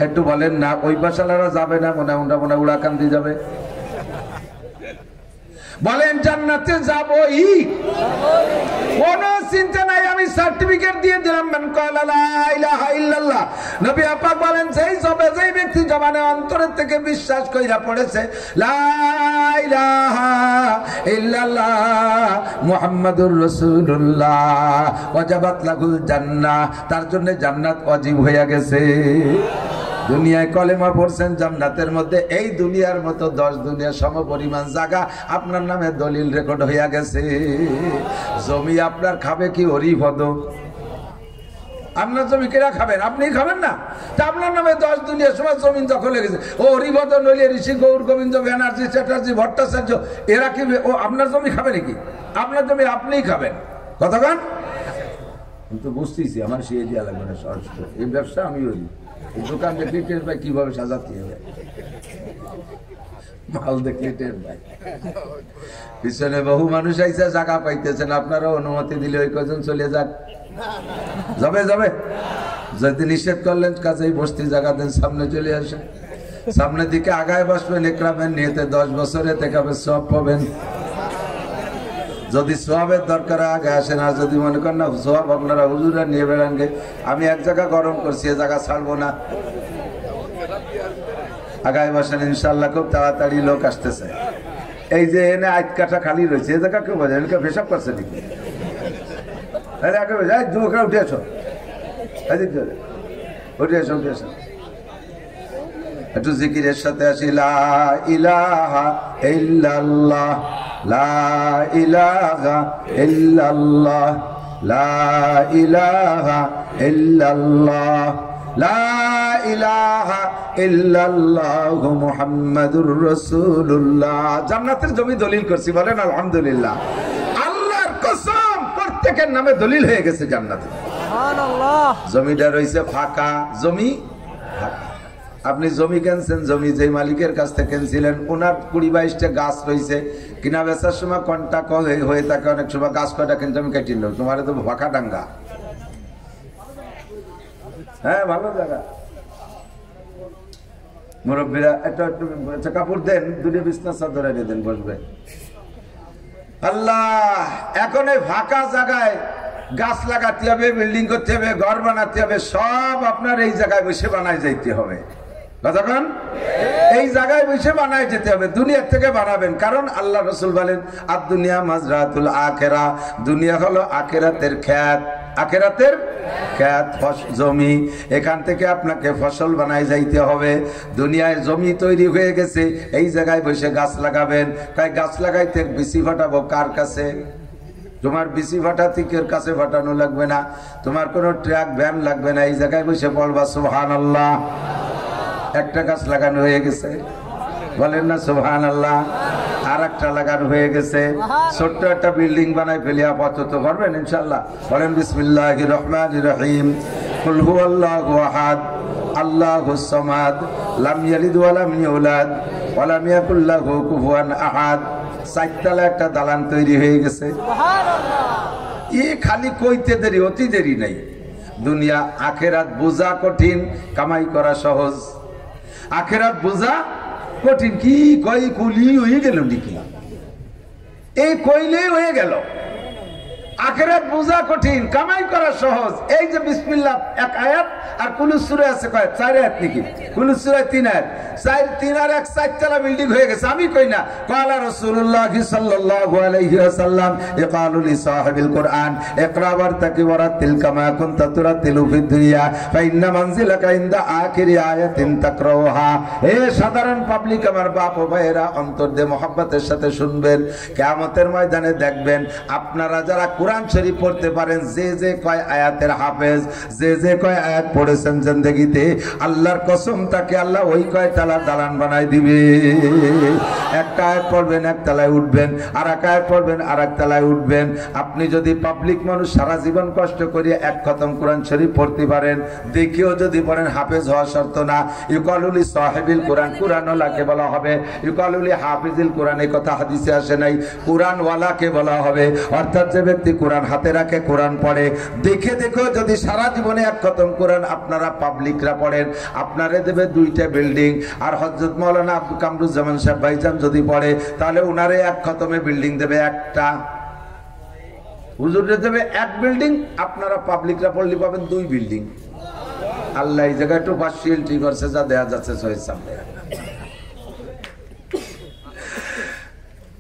একটু বলেন না, ওই বাসালারা যাবে না, মনে মনে উড়াকান্দি যাবে। বলেন জান্নাতে যাবই, কোনো চিন্তা নাই। আমি সার্টিফিকেট দিয়ে দিলাম, মান ক্বালা লা ইলাহা ইল্লাল্লাহ। নবী পাক বলেন যেই ব্যক্তি জবানে অন্তরের থেকে বিশ্বাস কইরা পড়েছে লা ইলাহা ইল্লাল্লাহ মুহাম্মাদুর রাসূলুল্লাহ ওয়াজাবাত লাহুল জান্নাহ, তার জন্য জান্নাত ওয়াজিব হয়ে গেছে। দুনিয়ায় কলেমা পড়ছেন জান্নাতের মধ্যে, এই দুনিয়ার মতো 10 দুনিয়া সম পরিমাণ জায়গা আপনার নামে দলিল রেকর্ড হইয়া গেছে। জমি আপনার খাবে কি হরিপদ? আপনার জমি কেরা খাবেন? আপনি খাবেন না? তা আপনার নামে 10 দুনিয়া সময় জমিন দখল হয়ে গেছে। ও হরিপদ, নলিয়া, ঋষি, গৌর গোবিন্দ, ব্যানার্জি, চ্যাটার্জি, ভট্টাচার্য এরা কি ও আপনার জমি খাবে নাকি? আপনার জমি আপনিই খাবেন। কতক্ষণ তো বুঝতেছি, আমার সে দেওয়া লাগবে না। সরাসরি এই ব্যবসা আমি করি। দোকান দেখলে টের পাই কিভাবে সাজাতে হবে, মাল দেখলে টের পাই। পিছনে বহু মানুষ আইসা জায়গা পাইতেছেন, আপনারা অনুমতি দিলে ওই কজন চলে যাক। যাবে যাবে, যদি নিষেধ করলেন কাজেই বস্তি জায়গা দেন, সামনে চলে আসে, সামনের দিকে আগায় বসবেন, একরাবেন নিয়েতে 10 বছরে দেখাবে সব পাবেন। যদি সোয়াবের দরকার আগে আসেন, আর যদি মনে করেন না সোয়াব আপনারা হুজুরা নিয়ে বেড়ান গে, আমি এক জায়গা গরম করছি, এ জায়গা ছাড়বো না, আগায় বসেন, ইনশাল্লাহ খুব তাড়াতাড়ি লোক আসতেছে। এই যে এনে আইট কাঠা খালি রয়েছে, এ জায়গা কেউ বোঝে এনকে পেশাব করছে নাকি? উঠে আসো, উঠে আসো, উঠে আসো, একটু জিকিরের সাথে আসি। লা ইলাহা ইল্লাল্লাহ, লা ইলাহা ইল্লাল্লাহ, লা ইলাহা ইল্লাল্লাহ, লা ইলাহা ইল্লাল্লাহ মুহাম্মাদুর রাসূলুল্লাহ। জান্নাতের জমি দলিল করছি, বলেন আলহামদুলিল্লাহ। আল্লাহর কসম, প্রত্যেকের নামে দলিল হয়ে গেছে জান্নাতে। সুবহানাল্লাহ। জমিটা রইছে ফাঁকা, জমি ফাঁকা। আপনি জমি কিনছেন, জমি যে মালিকের কাছ থেকে কিনছিলেন ওনার 20-22টা গাছ রয়েছে, কিনা বেচার সময় কন্টাক্ট হয়ে থাকে, অনেক সময় গাছ কয়টা কিনতে আমি কেটে নেব, তোমার তো ফাঁকা ডাঙ্গা। হ্যাঁ, ভালো জায়গা। মুরব্বীরা একটা কাপড় দেন, 2 বিছনা চাদর এনে দেন, বসবে। আল্লাহ, এখন এই ফাঁকা জায়গায় গাছ লাগাতে হবে, বিল্ডিং করতে হবে, ঘর বানাতে হবে, সব আপনার এই জায়গায় বসে বানায় যাইতে হবে। কতক্ষণ এই জায়গায় বসে বানায় যেতে হবে, দুনিয়ার থেকে বানাবেন। কারণ আল্লাহ রাসূল বলেন আদ-দুনিয়া মাজরাতুল আখিরা, দুনিয়া হলো আখিরাতের ক্ষেত, আখিরাতের ক্ষেত জমি, এখান থেকে আপনাকে ফসল বানায় যাইতে হবে। দুনিয়ায় জমি তৈরি হয়ে গেছে, এই জায়গায় বসে গাছ লাগাবেন। তাই গাছ লাগাইতে বিচি ফাটাবো কার কাছে? তোমার বিচি ফাটাতিকের কাছে ফাটানো লাগবে না, তোমার কোনো ট্রাক ভ্যান লাগবে না, এই জায়গায় বসে পড়বা সুবহানাল্লাহ। একটা গাছ লাগানো হয়ে গেছে, বলেন না সুবহানাল্লাহ। আর একটা লাগানো হয়ে গেছে, ছোট্ট একটা বিল্ডিং বানাই ফেলি, আপাতত করবেন ইনশাআল্লাহ। বলেন বিসমিল্লাহির রহমানির রহিম, কুল হুয়াল্লাহু আহাদ, আল্লাহুস সামাদ, লাম ইয়ালিদ ওয়া লাম ইউলাদ ওয়া লাম ইয়াকুল লাহু কুফুয়ান আহাদ। 4তলা একটা দালান তৈরি হয়ে গেছে। সুবহানাল্লাহ। খালি কইতে দেরি, অতি দেরি নাই। দুনিয়া আখেরাত বোঝা কঠিন, কামাই করা সহজ। আখেরাত বোঝা কঠিন, কি কই কুলি হয়ে গেল নাকি? এই কইলেই হয়ে গেল। আখেরাত বোঝা কঠিন, কামাই করা সহজ। এই যে বিসমিল্লাহ এক আয়াত, আর কুলু সূরা আছে কয় 4 আয়াত নাকি? কুলু সূরা 3 আয়াত, 3 আর 1 4তলা বিল্ডিং হয়ে গেছে। আমি কই না, ক্বালা রাসূলুল্লাহ সাল্লাল্লাহু আলাইহি ওয়াসাল্লাম ইকালু লি সাহিবিল কুরআন ইকরা ওয়ারতাকি ওয়ারাতিল কামা কুনতা তুরাতিলু ফিদ দুনিয়া ফা ইন্না মানজিলাকা ইনদা আখিরি আয়াতিন তাকরাউহা। হে সাধারণ পাবলিক, আমার বাপ ও ভাইয়েরা, অন্তর দিয়ে মোহাব্বতের সাথে শুনবেন। কিয়ামতের ময়দানে দেখবেন আপনারা যারা কোরআন শরীফ পড়তে পারেন, যে যে কয় আয়াতের হাফেজ, যে যে কয় আয়াত পড়েছেন জিন্দেগিতে, আল্লাহর কসম তাকে আল্লাহ ওই কয় তালা দালান বানাই দিবে। একটা আয়াত পড়বেন, এক তলায় উঠবেন, আর এক আয়াত পড়বেন, আর এক তলায় উঠবেন। আপনি যদি পাবলিক মানুষ সারা জীবন কষ্ট করিয়ে এক খতম কোরআন শরীফ পড়তে পারেন, দেখিও যদি পড়েন, হাফেজ হওয়া শর্ত না। ইউকালুলি সাহিবিল কোরআন, কোরআনওয়ালাকে বলা হবে। ইউকালুলি হাফিজিল কোরআন, এই কথা হাদিসে আসে নাই, কোরআনওয়ালাকে বলা হবে। অর্থাৎ যে ব্যক্তি কোরআন হাতে রাখে, কোরআন পড়ে, দেখে দেখো যদি সারা জীবনে এক খতম কোরআন আপনারা পাবলিকরা পড়েন, আপনারে দেবে 2টা বিল্ডিং। আর হযরত মাওলানা আব্দুল কামরুজ্জামান সাহেব ভাইজান যদি পড়ে তাহলে উনারে এক খতমে বিল্ডিং দেবে একটা, হুজুরে দেবে 1 বিল্ডিং, আপনারা পাবলিকরা পড়লে পাবেন 2 বিল্ডিং। আল্লাহ এই জায়গায় একটু পার্সিয়ালিটি করছে, যা দেয়া যাচ্ছে সহিহ সামনে।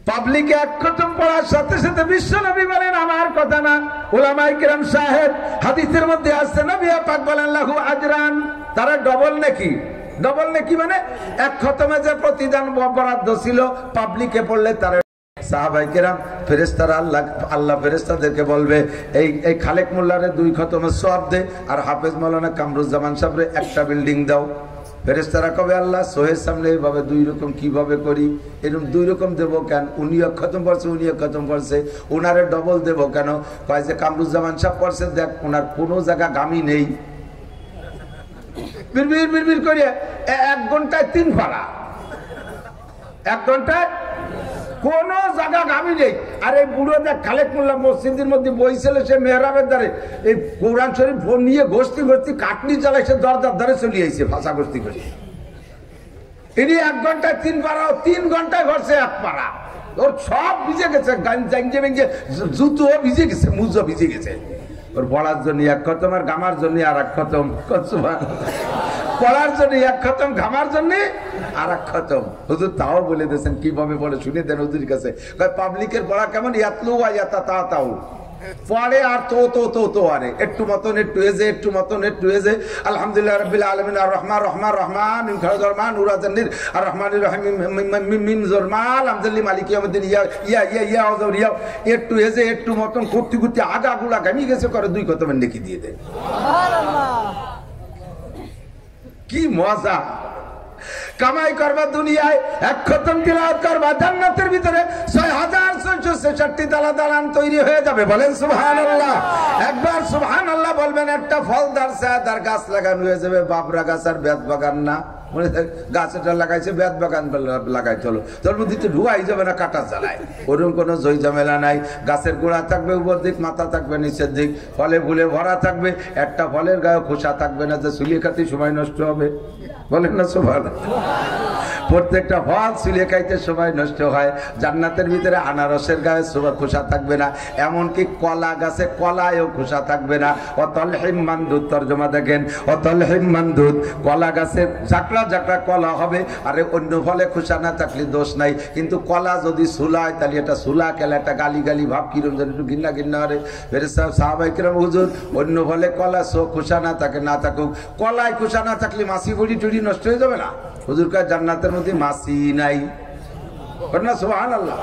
পাবলিকে এক খতম পড়ার সাথে সাথে বিশ্বনবী বলেন আমার কথা না, উলামায়ে কিরাম সাহেব হাদিসের মধ্যে আছে নবী পাক বলেন লাহু আজরান, তারা ডবল নাকি, ডবল নাকি মানে এক খতমে যে প্রতিদান বরাদ্দ ছিল পাবলিকে পড়লে তারা সাহাবায়ে কেরাম ফেরেশতারা আল্লাহ ফেরেশতাদেরকে বলবে এই খালেক মোল্লারে 2 খতমের সওয়াব দে, আর হাফেজ মাওলানা কামরুজ্জামান সাহেবরে একটা বিল্ডিং দাও। ফেরেশতারা কবে আল্লাহ সোহের সামনে এইভাবে 2 রকম কিভাবে করি, এরকম 2 রকম দেবো কেন, উনি এক খতম পড়ছে উনি এক খতম পড়ছে, উনারে ডবল দেবো কেন? কয় যে কামরুজ্জামান সাহেব পড়ছে, দেখ ওনার কোনো জায়গা গামি নেই, বিড়বিড় বিড়বিড় করিয়া 1 ঘন্টায় 3 পারা, 1 ঘন্টায় কোন জায়গা গামি নেই। আর এই বুড়ো দেখ খালেক মোল্লা মসজিদের মধ্যে বইছিল, সে মেহরাবের দ্বারে এই কোরআন শরীফ নিয়ে গোষ্ঠী গোষ্ঠী কাটনি চালাইছে, দরজার ধারে চলে আইছে ভাষা গোষ্ঠী করে। ইনি 1 ঘন্টায় 3 পারা, 3 ঘন্টায় ঘরছে 1 পারা, ওর সব ভিজে গেছে, জাঙ্গে ভেঙ্গে জুতো ভিজে গেছে, মুজো ভিজে গেছে। ওর পড়ার জন্য 1 খতম, আর গামার জন্য আর 1 খতম, পড়ার জন্য 1 খতম, ঘামার জন্য আর 1 খতম। হুজুর তাও বলে দিয়েছেন কিভাবে পড়ে, শুনে দেন হুজুরের কাছে। পাবলিকের পড়া কেমন, ইয়াতলু আয়াতা তাও পড়ে আর তো আরে একটু মতন একটু এজে, একটু মতন একটু এজে। আলহামদুলিল্লাহ রাব্বিল আলামিন আর রহমান মিন খায়রমান নুরাজান্নির আর রহমানির রহিম মিন জরমাল আলহামদুলিল্লাহ মালিক ইয়াউমিদ্দিন ইয়া ইয়া একটু এজে একটু মতন করতে করতে আগাগুলা গামি গেছে, করে 2 খতমের নেকি দিয়ে দেয়। সুবহানাল্লাহ, কি মজা! কামাই করবা দুনিয়ায়, 1 খতম তিলাওয়াত করবা, জান্নাতের ভিতরে 6666 তালা দালান তৈরি হয়ে যাবে। বলেন সুবহানাল্লাহ। একবার সুবহানাল্লাহ বলবেন, একটা ফলদার ছায়াদার গাছ লাগানো হয়ে যাবে। বাবরা গাছ আর বেত বাগান না, মনে গাছটা লাগাইছে বেত বাগান লাগাই চলো, তোর মধ্যে তো ঢুয়াই যাবে না কাটা জ্বালায়, ওরকম কোনো জয় ঝামেলা নাই। গাছের গোড়া থাকবে উপর দিক, মাথা থাকবে নিচের দিক, ফলে ফুলে ভরা থাকবে, একটা ফলের গায়ে খোসা থাকবে না যে চুলিয়ে খাতে সময় নষ্ট হবে। বলেন না সুবহানাল্লাহ। প্রত্যেকটা ফল চুলিয়ে খাইতে সময় নষ্ট হয়। জান্নাতের ভিতরে আনারসের গায়ে খোসা থাকবে না, এমনকি কলা গাছে কলায়ও খোসা থাকবে না। অতলহিম মানদুদ, তর্জমা দেখেন, অতলহিম মানদুদ, কলা গাছে জাকড়া জাকড়া কলা হবে, আর অন্য ফলে খোসা না থাকলে দোষ নাই। কিন্তু কলা যদি সুলায় তাহলে এটা সুলা খেলে একটা গালি গালি ভাব, কিরম যেন একটু ঘিন্না ঘিন্না হরে। ফেরেশতা সাহাবায়ে কেরাম হুজুর অন্য ফলে কলা খোসা না থাকে, না থাকুক, কলায় খোসা না থাকলে মাছি বড়ি টুড়ি নষ্ট হয়ে যাবে না? হুজুর কাছে জান্নাতের মধ্যে মাছি নাই। সুবহানাল্লাহ।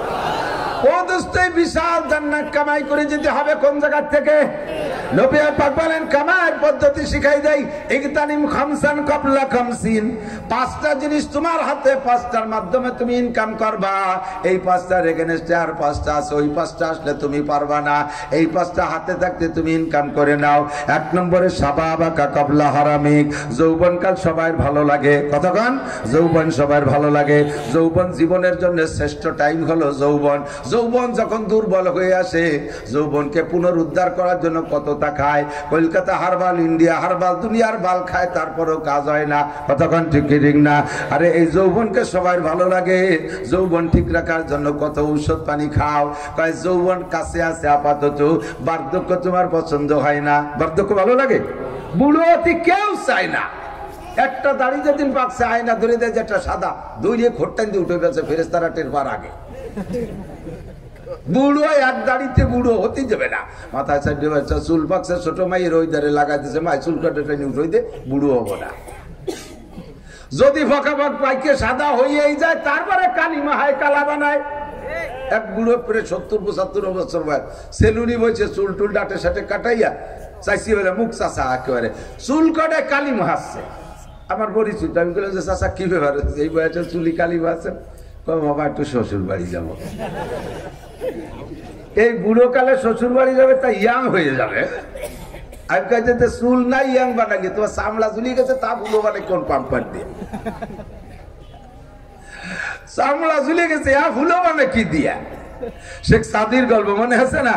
ও দোস্ত, বিশাল জান্নাত কামাই করে যেতে হবে কোন জায়গা থেকে? নবী পাক বলেন কামাই পদ্ধতি শিখাই দেই, ইগতানিম খামসান ক্বাবলা খামসিন, 5টা জিনিস তোমার হাতে, 5টার মাধ্যমে তুমি ইনকাম করবা। এই 5টার এগেইনস্টে আর 5টা আছে, ওই 5টা আসলে তুমি পারবা না। এই 5টা হাতে থাকতে তুমি ইনকাম করে নাও। 1 নম্বরে শাবাবাকা ক্বাবলা হারামিক, যৌবনকাল সবার ভালো লাগে। কতক্ষণ? যৌবন সবার ভালো লাগে। যৌবন জীবনের জন্য শ্রেষ্ঠ টাইম হলো যৌবন। যৌবন যখন দুর্বল হয়ে আসে, যৌবনকে পুনরুদ্ধার করার জন্য কতটা খায়। কলকাতা হারবাল, ইন্ডিয়া হারবাল, দুনিয়ার বাল খায়, তারপরেও কাজ হয় না। কতক্ষণ ঠিক ঠিক না? আরে এই যৌবনকে সবাই ভালো লাগে। যৌবন ঠিক রাখার জন্য কত ঔষধ পানি খাও। কয় যৌবন কাছে আছে আপাতত, বার্ধক্য তোমার পছন্দ হয় না। বার্ধক্য ভালো লাগে? বুড়ো অতি কেউ চায় না। একটা দাড়ি যেদিন পাকছে আয়না ধরে দেয় যেটা সাদা, দৌড়িয়ে খোট্টান দিয়ে উঠে গেছে ফেরেশতারা টের পাওয়ার আগে। বুড়ো এক দাড়িতে বুড়ো হতে যাবে না। মাথায় সাইডে বাচ্চা চুল পাকছে, ছোট মাইয়ের ওই ধারে লাগাই দিচ্ছে, মাই চুল কাটে উঠে দে, বুড়ো হবো না। যদি ফকাফক পাইকে সাদা হয়েই যায়, তারপরে কালিমা হয়, কালা বানায়। এক বুড়ো প্রায় 70-75 বছর বয়স, সেলুনি বইছে, চুল টুল ডাটে সাটে কাটাইয়া চাইছি বলে মুখ চাষা একেবারে চুল কাটে কালিমা হাসছে। আমার পরিচিত, আমি বললাম যে চাষা কি ব্যাপার, এই বয়সে চুলি কালিমা আছে? বাবা একটু শ্বশুর বাড়ি যাবো। এই বুড়ো কালে শ্বশুর বাড়ি যাবে, তা ইয়াং হয়ে যাবে। আমি কাছে চুল নাই, ইয়াং বানাই, তোমার চামড়া ঝুলিয়ে গেছে, তা বুড়ো বানাই কোন পাম্পার দিয়ে? চামড়া ঝুলিয়ে গেছে, ফুলো মানে কি দিয়া? শেখ সাদির গল্প মনে আছে না?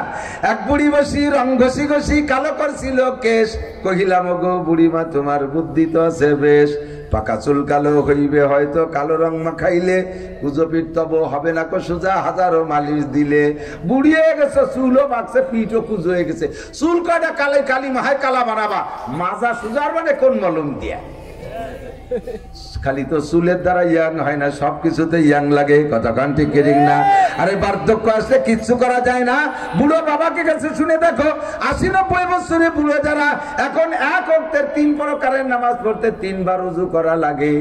এক বুড়ি বসি রং ঘষি ঘষি কালো করছিল কেশ, কহিলাম গো বুড়িমা তোমার বুদ্ধি তো আছে বেশ, পাকা চুল কালো হইবে হয়তো কালো রং মাখাইলে, কুজপির তব হবে না কো সোজা হাজারো মালিশ দিলে। বুড়ি হয়ে গেছে, চুলও পাকছে, পিঠও কুজো হয়ে গেছে, চুল কয়টা কালে কালি মাহায় কালা বানাবা, মাজা সুজার মানে কোন মলম দিয়া? খালি তো চুলের দ্বারা ইয়াং হয় না, সবকিছুতে ইয়াং লাগে। কথা কান ঠিক না? আরে বার্ধক্য আসলে কিচ্ছু করা যায় না। বুড়ো বাবাকে কাছে শুনে দেখো, 80-90 বছরে বুড়ো যারা এখন এক ওয়াক্তের 3 প্রকারের নামাজ পড়তে 3 বার ওযু করা লাগে।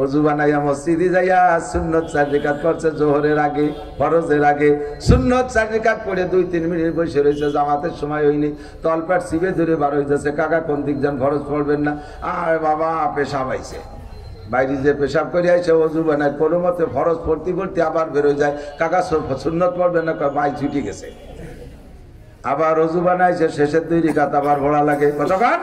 ওযু বানাইয়া মসজিদে যাইয়া সুন্নত 4 রাকাত পড়ছে জোহরের আগে, ফরজের আগে। সুন্নত 4 রাকাত পড়ে 2-3 মিনিট বসে রয়েছে, জামাতের সময় হয়নি, তলপেট সিবে ধরে বার হয়ে যাচ্ছে, কাকা কোন দিক যান, ফরজ পড়বেন না? আর বাবা পেশাব আইছে, বাইরে যে পেশাব করে আইছে, ওযু বানায় কোনো মতে ফরজ পড়তে পড়তে আবার বেরোয় যায়, কাকা সুন্নত পড়বেন না? ভাই ছুটি গেছে। আবার ওযু বানাইছে, শেষের 2 রাকাত আবার পড়া লাগে। কতক্ষণ?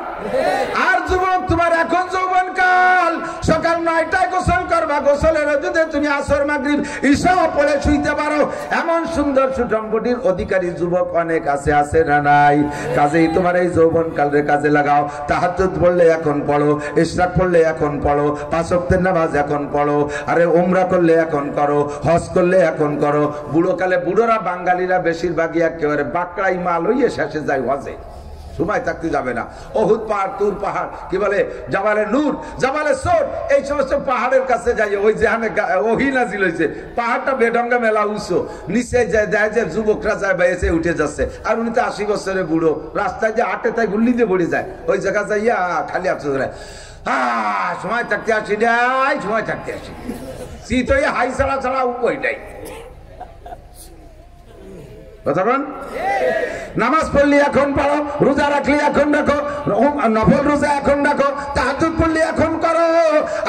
আর যুবক তোমার এখন যৌবন কাল, সকাল 9টায় গোসল করবা, গোসলের যদি তুমি আসর মাগরিব ইশাও পড়ে শুইতে পারো, এমন সুন্দর সুঠম্বটির অধিকারী যুবক অনেক আছে, আছে না নাই? কাজেই তোমার এই যৌবন কালে কাজে লাগাও। তাহাজ্জুদ পড়লে এখন পড়ো, ইশরাক পড়লে এখন পড়ো, 5 ওয়াক্তের নামাজ এখন পড়ো, আরে উমরা করলে এখন করো, হজ করলে এখন করো। বুড়োকালে বুড়োরা বাঙালিরা বেশিরভাগই একেবারে বাকড়াই মাল হইয়ে শেষে যায় হজে, সময় থাকতে যাবে না। অহুদ পাহাড়, তুর পাহাড়, কি বলে জাবালে নূর, জাবালে সোর, এই সমস্ত পাহাড়ের কাছে যাই, ওই যেখানে ওহী নাজিল হয়েছে, পাহাড়টা বেঢঙ্গা মেলা উঁচু, নিচে যায় দেয় যে যুবকরা যায় বাইসে উঠে যাচ্ছে, আর উনি তো 80 বছরের বুড়ো, রাস্তায় যে হাঁটে তাই গুল্লিতে পড়ে যায়, ওই জায়গা যাইয়া খালি আসছে সময় থাকতে আসি নাই, সময় থাকতে আসি, শীত হয়ে হাই ছাড়া ছাড়া ওইটাই। নামাজ পড়লি এখন পড়ো, রোজা রাখলি এখন রাখো, নফল রোজা এখন রাখো, তাহাজ্জুদ পড়লি এখন করো।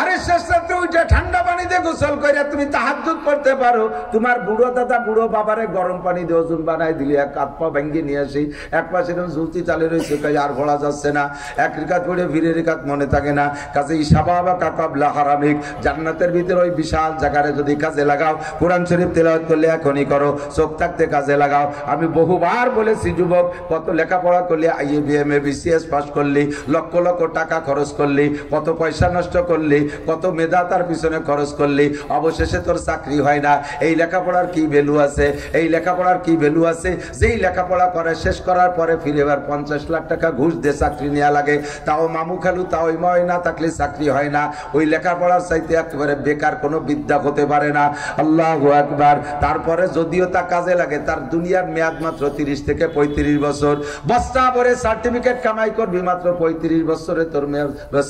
আরে শেষ রাতে উঠে ঠান্ডা পানিতে গোসল করে তুমি তাহাজ্জুদ পড়তে পারো। তোমার বুড়ো দাদা বুড়ো বাবারে গরম পানি দিয়ে ওজন বানাই দিলি, এক হাত পা ভেঙে নিয়ে আসি, এক পাশে ঝুলতি চালে রয়েছে, আর ভোলা যাচ্ছে না, 1 রাকাত পড়ে 2 রাকাত মনে থাকে না। কাজে ইসাবাবা কাকাবলা হারামিক, জান্নাতের ভিতরে ওই বিশাল জায়গায় যদি কাজে লাগাও, কোরআন শরীফ তেলাওয়াত করলে এখনই করো, চোখ থাকতে কাজে লাগাও। আমি বহুবার বলেছি যুবক, কত লেখাপড়া করলি, IABM BCS পাস করলি, লক্ষ লক্ষ টাকা খরচ করলি, কত পয়সা নষ্ট করলি, কত মেধা তার পিছনে খরচ করলি, অবশেষে তোর চাকরি হয় না। এই লেখাপড়ার কি ভ্যালু আছে? এই লেখাপড়ার কি ভ্যালু আছে? যেই লেখাপড়া করে শেষ করার পরে ফিরে এবার 50 লাখ টাকা ঘুষ দিয়ে চাকরি নেওয়া লাগে, তাও মামু খালু তাও ময় না থাকলে চাকরি হয় না। ওই লেখাপড়ার চাইতে একেবারে বেকার কোনো বিদ্যা হতে পারে না। আল্লাহু আকবার। তারপরে যদিও তা কাজে লাগে, তার দুনিয়ার মেয়াদ মাত্র 30 থেকে 35 বছর। বস্তা ভরে সার্টিফিকেট কামাই করবি, মাত্র 35 বছরে তোর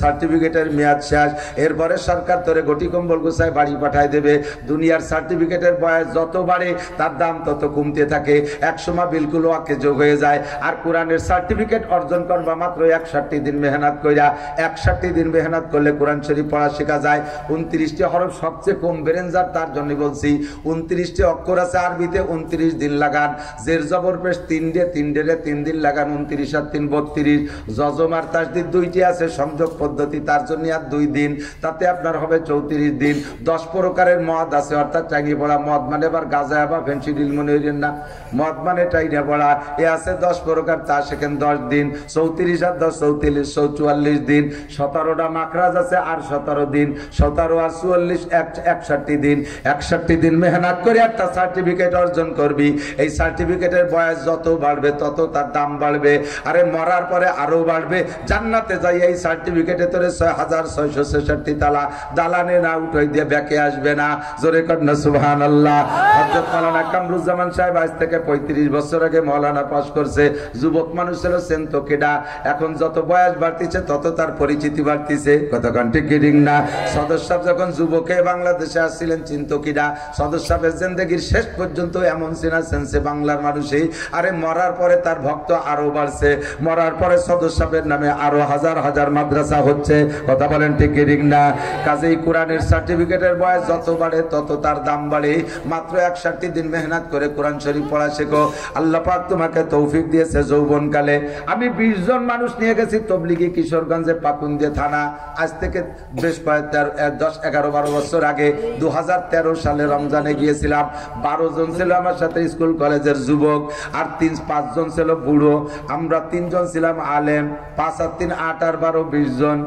সার্টিফিকেটের মেয়াদ শেষ। এরপরে সরকার তোরে গটি কম্বল গোছায় বাড়ি পাঠায় দেবে। দুনিয়ার সার্টিফিকেটের বয়স যত বাড়ে তার দাম তত কমতে থাকে, একসময় বিলকুল ওয়াকে যোগ হয়ে যায়। আর কোরআনের সার্টিফিকেট অর্জন করবা মাত্র 61 দিন মেহনত কইরা। 61 দিন মেহনত করলে কোরআন শরীফ পড়া শেখা যায়। 29টি হরফ সবচেয়ে কম বেরেঞ্জার, তার জন্য বলছি 29টি অক্ষর আছে আরবিতে, 29 দিন লাগান। জের জবর পেশ 3 ডে 3 দিন লাগান, 29 আর 3 32। জজম আর তাসদীদ 2টি আছে সংযোগ পদ্ধতি, তার জন্য আর 2 দিন, তাতে আপনার হবে 34 দিন। 10 প্রকারের মদ আছে, অর্থাৎ টাইনে পড়া। মদ মানে আবার গাঁজা বা ফেন্সিডিল মনে হইলেন না, মদ মানে টাইনে পড়া। এ আছে 10 প্রকার, তা সেখান 10 দিন। 34 আর 10 44, 44 দিন। 17টা মাখরাজ আছে আর 17 দিন। 17 আর 44 61 দিন। 61 দিন মেহনত করে একটা সার্টিফিকেট অর্জন করবি। এই সার্টিফিকেটের বয়স যত বাড়বে তত তার দাম বাড়বে, আরে মরার পরে আরো বাড়বে। জান্নাতে যাই এই সার্টিফিকেটে তোরে 6666 তালা দালানে না উঠাই দিয়ে ব্যাকে আসবে না। জোরে কন্যা সুবহানাল্লাহ। হযরত মাওলানা কামরুজ্জামান সাহেব আজ থেকে 35 বছর আগে মাওলানা পাস করছে। যুবক মানুষ ছিল সেন্তো কেডা। এখন যত বয়স বাড়তিছে তত তার পরিচিতি বাড়তিছে। কতক্ষণ ঠিক ঠিক না? সদর সাহেব যখন যুবকে বাংলাদেশে আসছিলেন চিন্তো কিডা। সদর সাহেবের জিন্দেগির শেষ পর্যন্ত এমন চেনা সেন্সে বাংলার মানুষই। আরে মরার পরে তার ভক্ত আরো বাড়ছে। মরার পরে সদর সাহেবের নামে আরো হাজার হাজার মাদ্রাসা হচ্ছে। কথা বলেন ঠিক ঠিক ঠিক না? কাজেই কোরআনের সার্টিফিকেটের বয়স যত বাড়ে তত তার দাম বাড়ে। মাত্র 61 দিন মেহনত করে কোরআন শরীফ পড়া শেখো। আল্লাহ পাক তোমাকে তৌফিক দিয়েছে যৌবনকালে। আমি 20 জন মানুষ নিয়ে গেছি তবলিগি কিশোরগঞ্জে পাকুন্দিয়া থানা। আজ থেকে বেশ 10-11-12 বছর আগে 2013 সালে রমজানে গিয়েছিলাম। 12 জন ছিল আমার সাথে স্কুল কলেজের যুবক, আর 5 জন ছিল বুড়ো। আমরা 3 জন ছিলাম আলেম। 5 আর 3 8 আর 12 20 জন।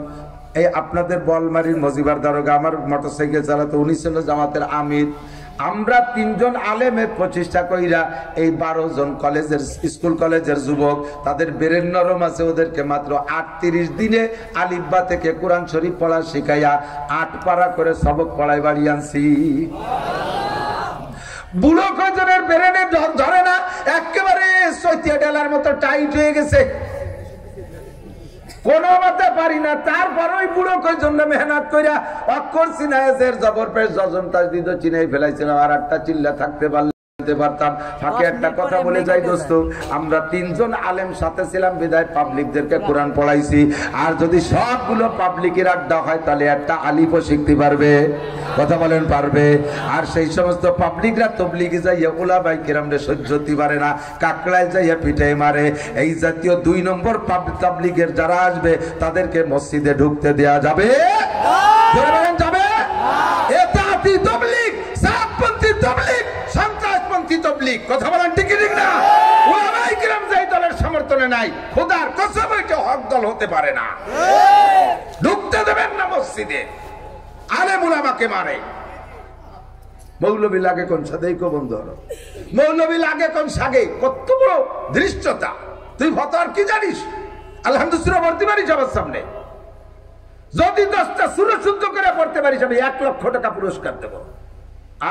এই আপনাদের বলমারির মজিবার দারোগা আমার মোটরসাইকেল চালাতো, উনি ছিল জামাতের আমির। আমরা 3 জন আলেমে প্রচেষ্টা কইরা এই 12 জন কলেজের স্কুল কলেজের যুবক, তাদের বেরেন নরম আছে, ওদেরকে মাত্র 38 দিনে আলিফবা থেকে কোরআন শরীফ পড়া শিখাইয়া 8 পারা করে সবক পড়াই বাড়ি আনছি। বুড়ো কয়জনের বেরেনে ধরে না, একেবারে চৈতিয়া ডেলার মতো টাইট হয়ে গেছে, কোনো মতে পারি না। তারপরই বুড়ো কয়জন মেহনত কইরা অক্ষর চিনাইছের জবর পেশ যজন তাজদিদ চিনাই ফেলাইছিলাম, আর একটা চিল্লা থাকতে পারতাম। ফাঁকে একটা কথা বলে যাই দোস্ত, আমরা 3 জন আলেম সাথে ছিলাম বিদায় পাবলিকদেরকে কোরআন পড়াইছি। আর যদি সবগুলো পাবলিকের আড্ডা হয় তাহলে একটা আলিফও শিখতে পারবে। কথা বলেন পারবে? আর সেই সমস্ত পাবলিকরা তবলিগে যাইয়া উলামায়ে কিরামরে সহ্য হতে পারে না, কাকড়ায় যাইয়া পিটাই মারে। এই জাতীয় 2 নম্বর তাবলিগের যারা আসবে তাদেরকে মসজিদে ঢুকতে দেয়া যাবে যাবে? এটা তাবলিগ, সাতপন্থী তাবলিগ, সন্ত্রাসপন্থী তাবলিগ। কথা বলেন ঠিক ঠিক না? উলামায়ে কিরাম যেই দলের সমর্থনে নাই, খোদার কসম এটা হক দল হতে পারে না। ঢুকতে দেবেন না মসজিদে। আলেম উলামাকে মারে। মৌলবী লাগে কোন সাথেই কো বন্ধ হলো, মৌলবী লাগে কোন সাগে। কত বড় ধৃষ্টতা! তুই ফতোয়া কি জানিস? আলহামদুলিল্লাহ পড়তে পারিস আমার সামনে? যদি 10টা সূরা শুদ্ধ করে পড়তে পারিস আমি 1 লক্ষ টাকা পুরস্কার দেব।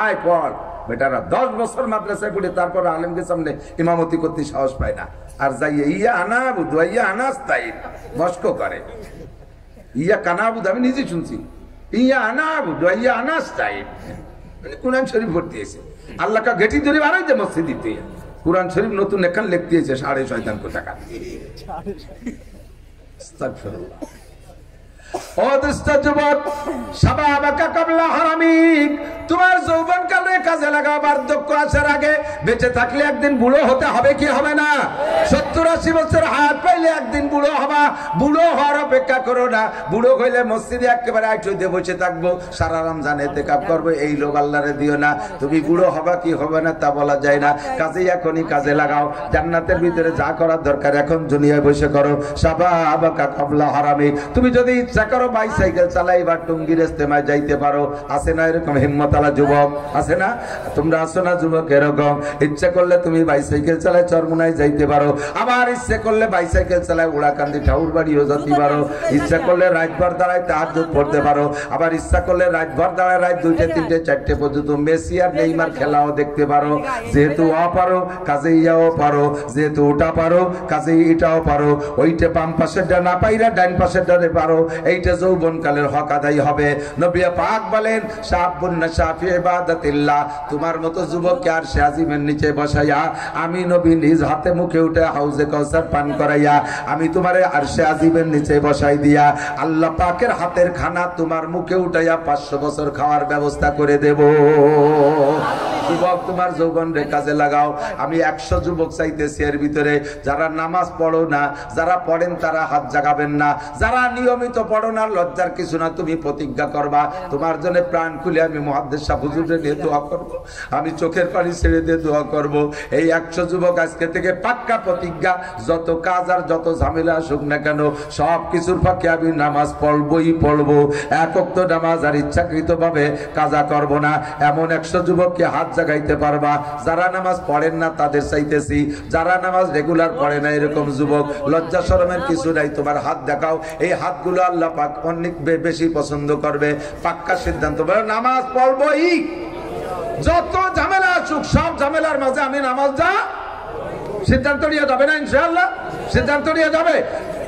আয় পড় বেটারা। 10 বছর মাদ্রাসায় পড়ে তারপর আলেমকে সামনে ইমামতি করতে সাহস পায় না। আর যাইয়ে ইয়া আনা বুধ ইয়া আনাস্তাইন মস্ক করে। ইয়া কানাবুদ আমি নিজে শুনছি, ইয়া আনা বুধ ইয়া আনাস্তাইন কোরআন শরীফ পড়তে এসে আল্লাহ কা গেটি ধরে বানাই যে মসজিদ দিতে কোরআন শরীফ নতুন এখন লিখতে এসে 6.5 টাকা। আস্তাগফিরুল্লাহ। ও দুষ্ট যুবক, শাবাবাকা কাবলা হারামিক, তোমার যৌবনকালে কাজে লাগাও। বার্ধক্য আসার আগে বেঁচে থাকলে একদিন বুড়ো হতে হবে কি হবে না? 70-80 বছর হায়াত পাইলে একদিন বুড়ো হবা। বুড়ো হওয়ার অপেক্ষা করো না। বুড়ো হইলে মসজিদে একেবারে আইট হইতে বসে থাকবো, সারা রমজান ইতিকাফ করবো, এই লোক আল্লাহরে দিও না। তুমি বুড়ো হবা কি হবে না তা বলা যায় না। কাজেই এখনই কাজে লাগাও। জান্নাতের ভিতরে যা করার দরকার এখন দুনিয়ায় বসে করো। শাবাবাকা কাবলা হারামিক। তুমি যদি ইচ্ছা করো বাইসাইকেল চালাই বা টুঙ্গির ইস্তেমায় যাইতে পারো। আছে না এরকম হিম্মতওয়ালা যুবক? আছে না? তোমরা আসো না যুবক এরকম? ইচ্ছা করলে তুমি বাইসাইকেল চালাই চরমুনায় যাইতে পারো। আবার ইচ্ছা করলে বাইসাইকেল চালাই উড়াকান্দি ঠাউর বাড়িও যেতে পারো। ইচ্ছা করলে রাতভর দাঁড়ায় তাহাজ্জুদ পড়তে পারো। আবার ইচ্ছা করলে রাতভর দাঁড়ায় রাত 2টে 3টে 4টে পর্যন্ত মেসি আর নেইমার খেলাও দেখতে পারো। যেহেতু পারো কাজেই ইয়াও পারো, যেহেতু ওটা পারো কাজেই এটাও পারো। ওইটা বাম পাশেরটা না পাইরা ডান পাশেরটারে পারো। এইটা যৌবনকালের হক আদায় হবে। নবী পাক বলেন শাবুন নাশা ফি ইবাদাতিল্লাহ, তোমার মতো যুবককে আর সে আজিমের নিচে বসাইয়া আমি নবী নিজ হাতে মুখে উঠে হাউজে কাউসার পান করাইয়া আমি তোমারে আরশে আজিমের নিচে বসাই দিয়া আল্লাহ পাকের হাতের খানা তোমার মুখে উঠাইয়া 500 বছর খাওয়ার ব্যবস্থা করে দেব। যুবক তোমার যৌবন রে কাজে লাগাও। আমি 100 যুবক চাইতেছি এর ভিতরে যারা নামাজ পড়ো না, যারা পড়েন তারা হাত জাগাবেন না, যারা নিয়মিত পড়ো না লজ্জার কিছু না, তুমি প্রতিজ্ঞা করবা তোমার জন্য প্রাণ খুলে আমি মুহাদ্দিস সাহেব হুজুরে নিয়ে দোয়া করব, আমি চোখের পানি ছেড়ে দিয়ে দোয়া করব। এই 100 যুবক আজকে থেকে পাক্কা প্রতিজ্ঞা, যত কাজ আর যত ঝামেলা আসুক না কেন সব কিছুর ফাঁকে আমি নামাজ পড়বই পড়বো। এক ওয়াক্ত নামাজ আর ইচ্ছাকৃত ভাবে কাজা করব না। এমন 100 যুবককে হাত জাগাইতে পারবা যারা নামাজ পড়েন না তাদের চাইতেছি, যারা নামাজ রেগুলার পড়ে না এরকম যুবক লজ্জা শরমের কিছু নাই, তোমার হাত দেখাও। এই হাতগুলো আল্লাহ পাক অনেক বেশি পছন্দ করবে। পাক্কা সিদ্ধান্ত নামাজ পড়বই, যত ঝামেলা আসুক সব ঝামেলার মাঝে আমি নামাজ যা সিদ্ধান্ত নিয়ে যাবে না ইনশাআল্লাহ, সিদ্ধান্ত নিয়ে যাবে।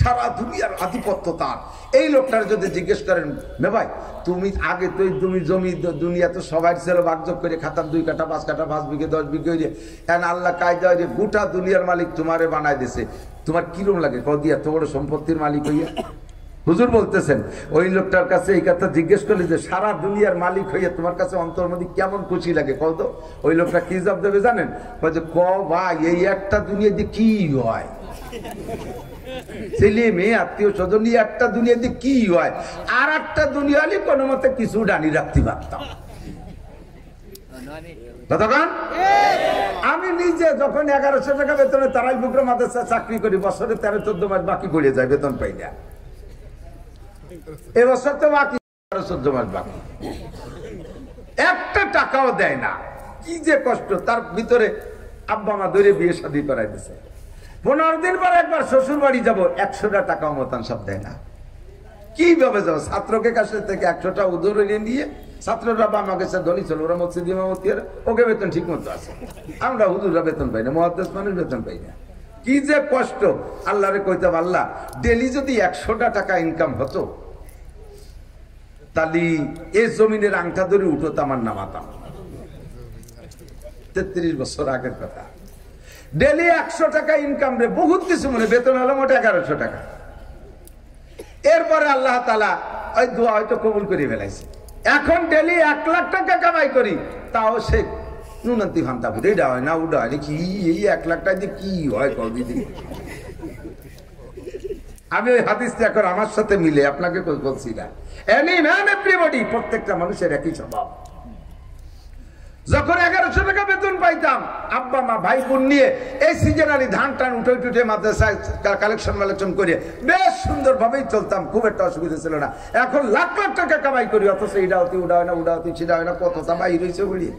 সারা দুনিয়ার আধিপত্য তার। এই লোকটার যদি জিজ্ঞেস করেন মে ভাই তুমি আগে তো তুমি জমি দুনিয়া তো সবাই ছিল ভাগযোগ করে খাতাম 2 কাঠা 5 কাঠা 5 বিঘে 10 বিঘে এখন আল্লাহ কায়দা গোটা দুনিয়ার মালিক তোমারে বানায় দিছে, তোমার কিরম লাগে কদিয়া তো বড় সম্পত্তির মালিক হইয়া? হুজুর বলতেছেন ওই লোকটার কাছে এই কথা জিজ্ঞেস করলে যে সারা দুনিয়ার মালিক হইয়া তোমার কাছে অন্তর মধ্যে কেমন খুশি লাগে কত? ওই লোকটা কি জবাব দেবে জানেন? ক ভাই এই একটা দুনিয়া দিয়ে কি হয়, ছেলে মেয়ে আত্মীয় স্বজন একটা দুনিয়া দিয়ে কি হয়, আর একটা দুনিয়া হলে কোনো মতে কিছু ডানি রাখতে পারতাম। আমি নিজে যখন 1100 টাকা বেতনে তারাই বুকরা মাদ্রাসা চাকরি করি, বছরে 13-14 মাস বাকি পড়ে যায়, বেতন পাই না। এবছর তো বাকি 14 মাস বাকি, একটা টাকাও দেয় না। কি যে কষ্ট, তার ভিতরে আব্বা মা ধরে বিয়ে শাদী করাই দিছে। 15 দিন পর একবার শ্বশুর বাড়ি যাবো, 100টা টাকাও মতান সব দেয় না। কিভাবে যাবো? ছাত্রকে কাছে থেকে 100টা উদর নিয়ে ছাত্ররা বামা গেছে ধনী ছিল, ওরা মসজিদ ইমামতি, ওকে বেতন ঠিক মতো আছে, আমরা হুজুররা বেতন পাই না, মুহাদ্দিস মানুষ বেতন পাই না। কি যে কষ্ট। আল্লাহরে কইতাম আল্লাহ ডেলি যদি 100টা টাকা ইনকাম হতো তাহলে এই জমিনের আংটা ধরে উঠতো আমার নামাতাম। 33 বছর আগের কথা। ডেলি 100 টাকা ইনকাম রে বহুত কিছু মনে, বেতন হলো মোট 1100 টাকা। এরপরে আল্লাহ তাআলা ওই দোয়া হয়তো কবুল করে ফেলাইছে। এখন ডেলি 1 লাখ টাকা কামাই করি, তাও সে নুনান্তি ভান্তা ফুটে এটা হয় না ওটা হয় কি, এই 1 লাখ টাকা দিয়ে কি হয় কদিদি। আমি ওই হাদিসটা এখন আমার সাথে মিলে আপনাকে বলছি না। এনি ম্যান এভরিবডি, প্রত্যেকটা মানুষের একই স্বভাব। যখন 1100 টাকা বেতন পাইতাম, আব্বা মা ভাই বোন নিয়ে এই সিজনালি ধান টান উঠে উঠে মাদ্রাসায় কালেকশন করে বেশ সুন্দর ভাবেই চলতাম, খুব একটা অসুবিধা ছিল না। এখন লাখ লাখ টাকা কামাই করি, অথচ ইডাওতি উড়া হয় না, উড়াওতি ছিড়া হয় না, কতটা বাই রয়েছে উড়িয়ে।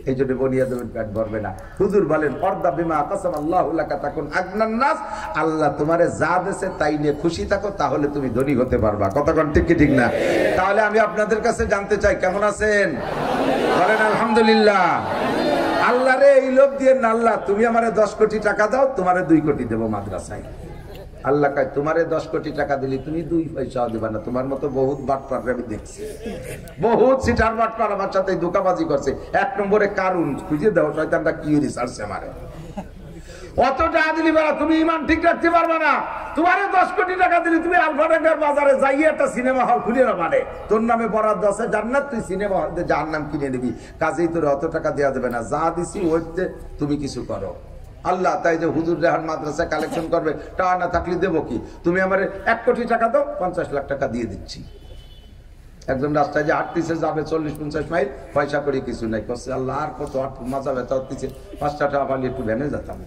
এই জন্য বনিয়া দেবেন পেট ভরবে না। হুজুর বলেন অর্দা বিমা কাসাম আল্লাহু লাকা তাকুন আগনান নাস, আল্লাহ তোমারে যা দেছে তাই নিয়ে খুশি থাকো, তাহলে তুমি ধনী হতে পারবা। কতক্ষণ ঠিক কি ঠিক না? তাহলে আমি আপনাদের কাছে জানতে চাই কেমন আছেন? বলেন আলহামদুলিল্লাহ। আল্লাহ রে এই লোভ দিয়ে না, আল্লাহ তুমি আমারে 10 কোটি টাকা দাও, তোমারে 2 কোটি দেবো মাদ্রাসায়। আল্লাহ কয় তোমারে 10 কোটি টাকা দিলি তুমি 2 পয়সাও দিবা না। তোমার মতো বহুত বাটপার আমি দেখছি, বহুত সিটার বাটপার আমার সাথে ধোঁকাবাজি করছে। 1 নম্বরে কারণ খুঁজে দাও, শয়তানটা কি রিসার্চ আমারে অত টাকা দিলি বাবা, তুমি ইমান ঠিক রাখতে পারবা না। তোমারে 10 কোটি টাকা দিলি, তুমি আলফাডাঙ্গার বাজারে যাই একটা সিনেমা হল খুলে না, মানে তোর নামে বরাদ্দ আছে জান্নাত, তুই সিনেমা হল দিয়ে জাহান্নাম কিনে নিবি, কাজেই তোর অত টাকা দেওয়া যাবে না। যা দিছি ওইতে তুমি কিছু করো। আল্লাহ তাই যে হুজুর রেহান মাদ্রাসা কালেকশন করবে, টাকা না থাকলে দেবো কি? তুমি আমার 1 কোটি টাকা দাও, 50 লাখ টাকা দিয়ে দিচ্ছি। একজন রাস্তায় যে হাঁটতেছে, যাবে 40-50 মাইল, পয়সা করে কিছু নাই, করছে আল্লাহ আর কত মজা ব্যথা হচ্ছে, 5টা টাকা পালিয়ে একটু ভ্যানে যেতাম।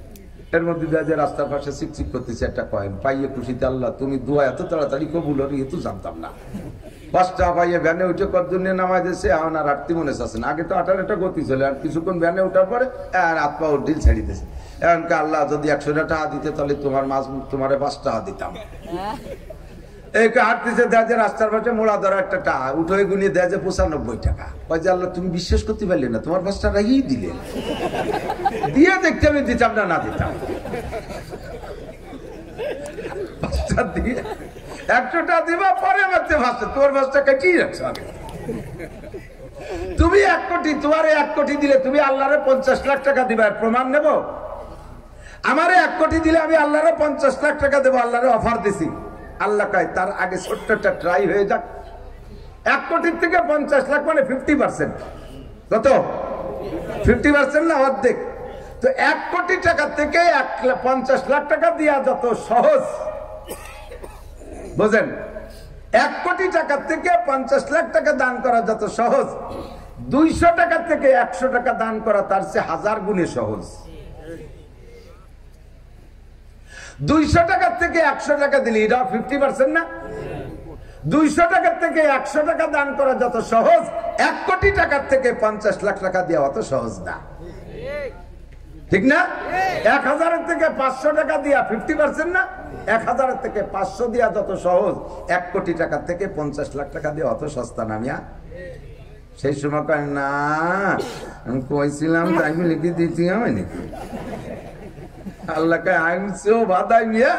এর মধ্যে যে রাস্তার পাশে চিকচিক করতেছে একটা কয়েন, পাইয়ে খুশিতে আল্লাহ তুমি দোয়া এত তাড়াতাড়ি কবুল হল, এ তো জানতাম না। 5 টাকা পাইয়ে ভ্যানে উঠে কতদিনে নামাই দিয়েছে, এখন আর হাঁটতে মনে চাচ্ছে না। আগে তো আটার একটা গতি ছিল, আর কিছুক্ষণ ভ্যানে ওঠার পরে আর হাত পা ঢিল ছেড়ে দিয়েছে। এমনকি আল্লাহ যদি 100 টাকা দিতে তাহলে তোমার মাছ তোমারে 5 টাকা দিতাম। এই হাঁটতেছে দেয় যে রাস্তার পাশে মোড়া ধরা একটা টাকা উঠে গুনিয়ে দেয় যে 95 টাকা। ওই যে আল্লাহ তুমি বিশ্বাস করতে পারলে না, তোমার 5 টাকাই দিলে, দিয়ে দেখতে আমি দিতাম না, না দিতাম। 5 টাকা দিয়ে 100 টাকা দিবা, পরে মারতে ভাসছে তোমার 5 টাকা কি রাখছো আগে। তুমি 1 কোটি, তোমারে 1 কোটি দিলে তুমি আল্লাহরে 50 লাখ টাকা দিবা, প্রমাণ নেব? আমারে 1 কোটি দিলে আমি আল্লাহরে 50 লাখ টাকা দেবো, আল্লাহরে অফার দিছি। আল্লাহ কয় তার আগে ছোট্ট একটা ট্রাই হয়ে যাক। 1 কোটির থেকে 50 লাখ মানে 50%। কত? 50% না অর্ধেক। তো 1 কোটি টাকা থেকে 50 লাখ টাকা দিয়া যত সহজ, বুঝেন? 1 কোটি টাকা থেকে 50 লাখ টাকা দান করা যত সহজ, 200 টাকা থেকে 100 টাকা দান করা তার চেয়ে 1000 গুণে সহজ। 200 টাকার থেকে 100 টাকা দিলে এটা 50% না? 200 টাকার থেকে 100 টাকা দান করা যত সহজ, 1 কোটি টাকার থেকে 50 লাখ টাকা দেওয়া অত সহজ না, ঠিক না? 1000 থেকে 500 টাকা দিয়া 50% না? 1000 থেকে 500 দিয়া যত সহজ, 1 কোটি টাকা থেকে 50 লাখ টাকা দেওয়া অত সস্তা না মিয়া। সেই সময় কয় না আমি কইছিলাম তাই লিখে দিতে হবে নাকি? আল্লাহকে আইনছেও বাদাই মিয়া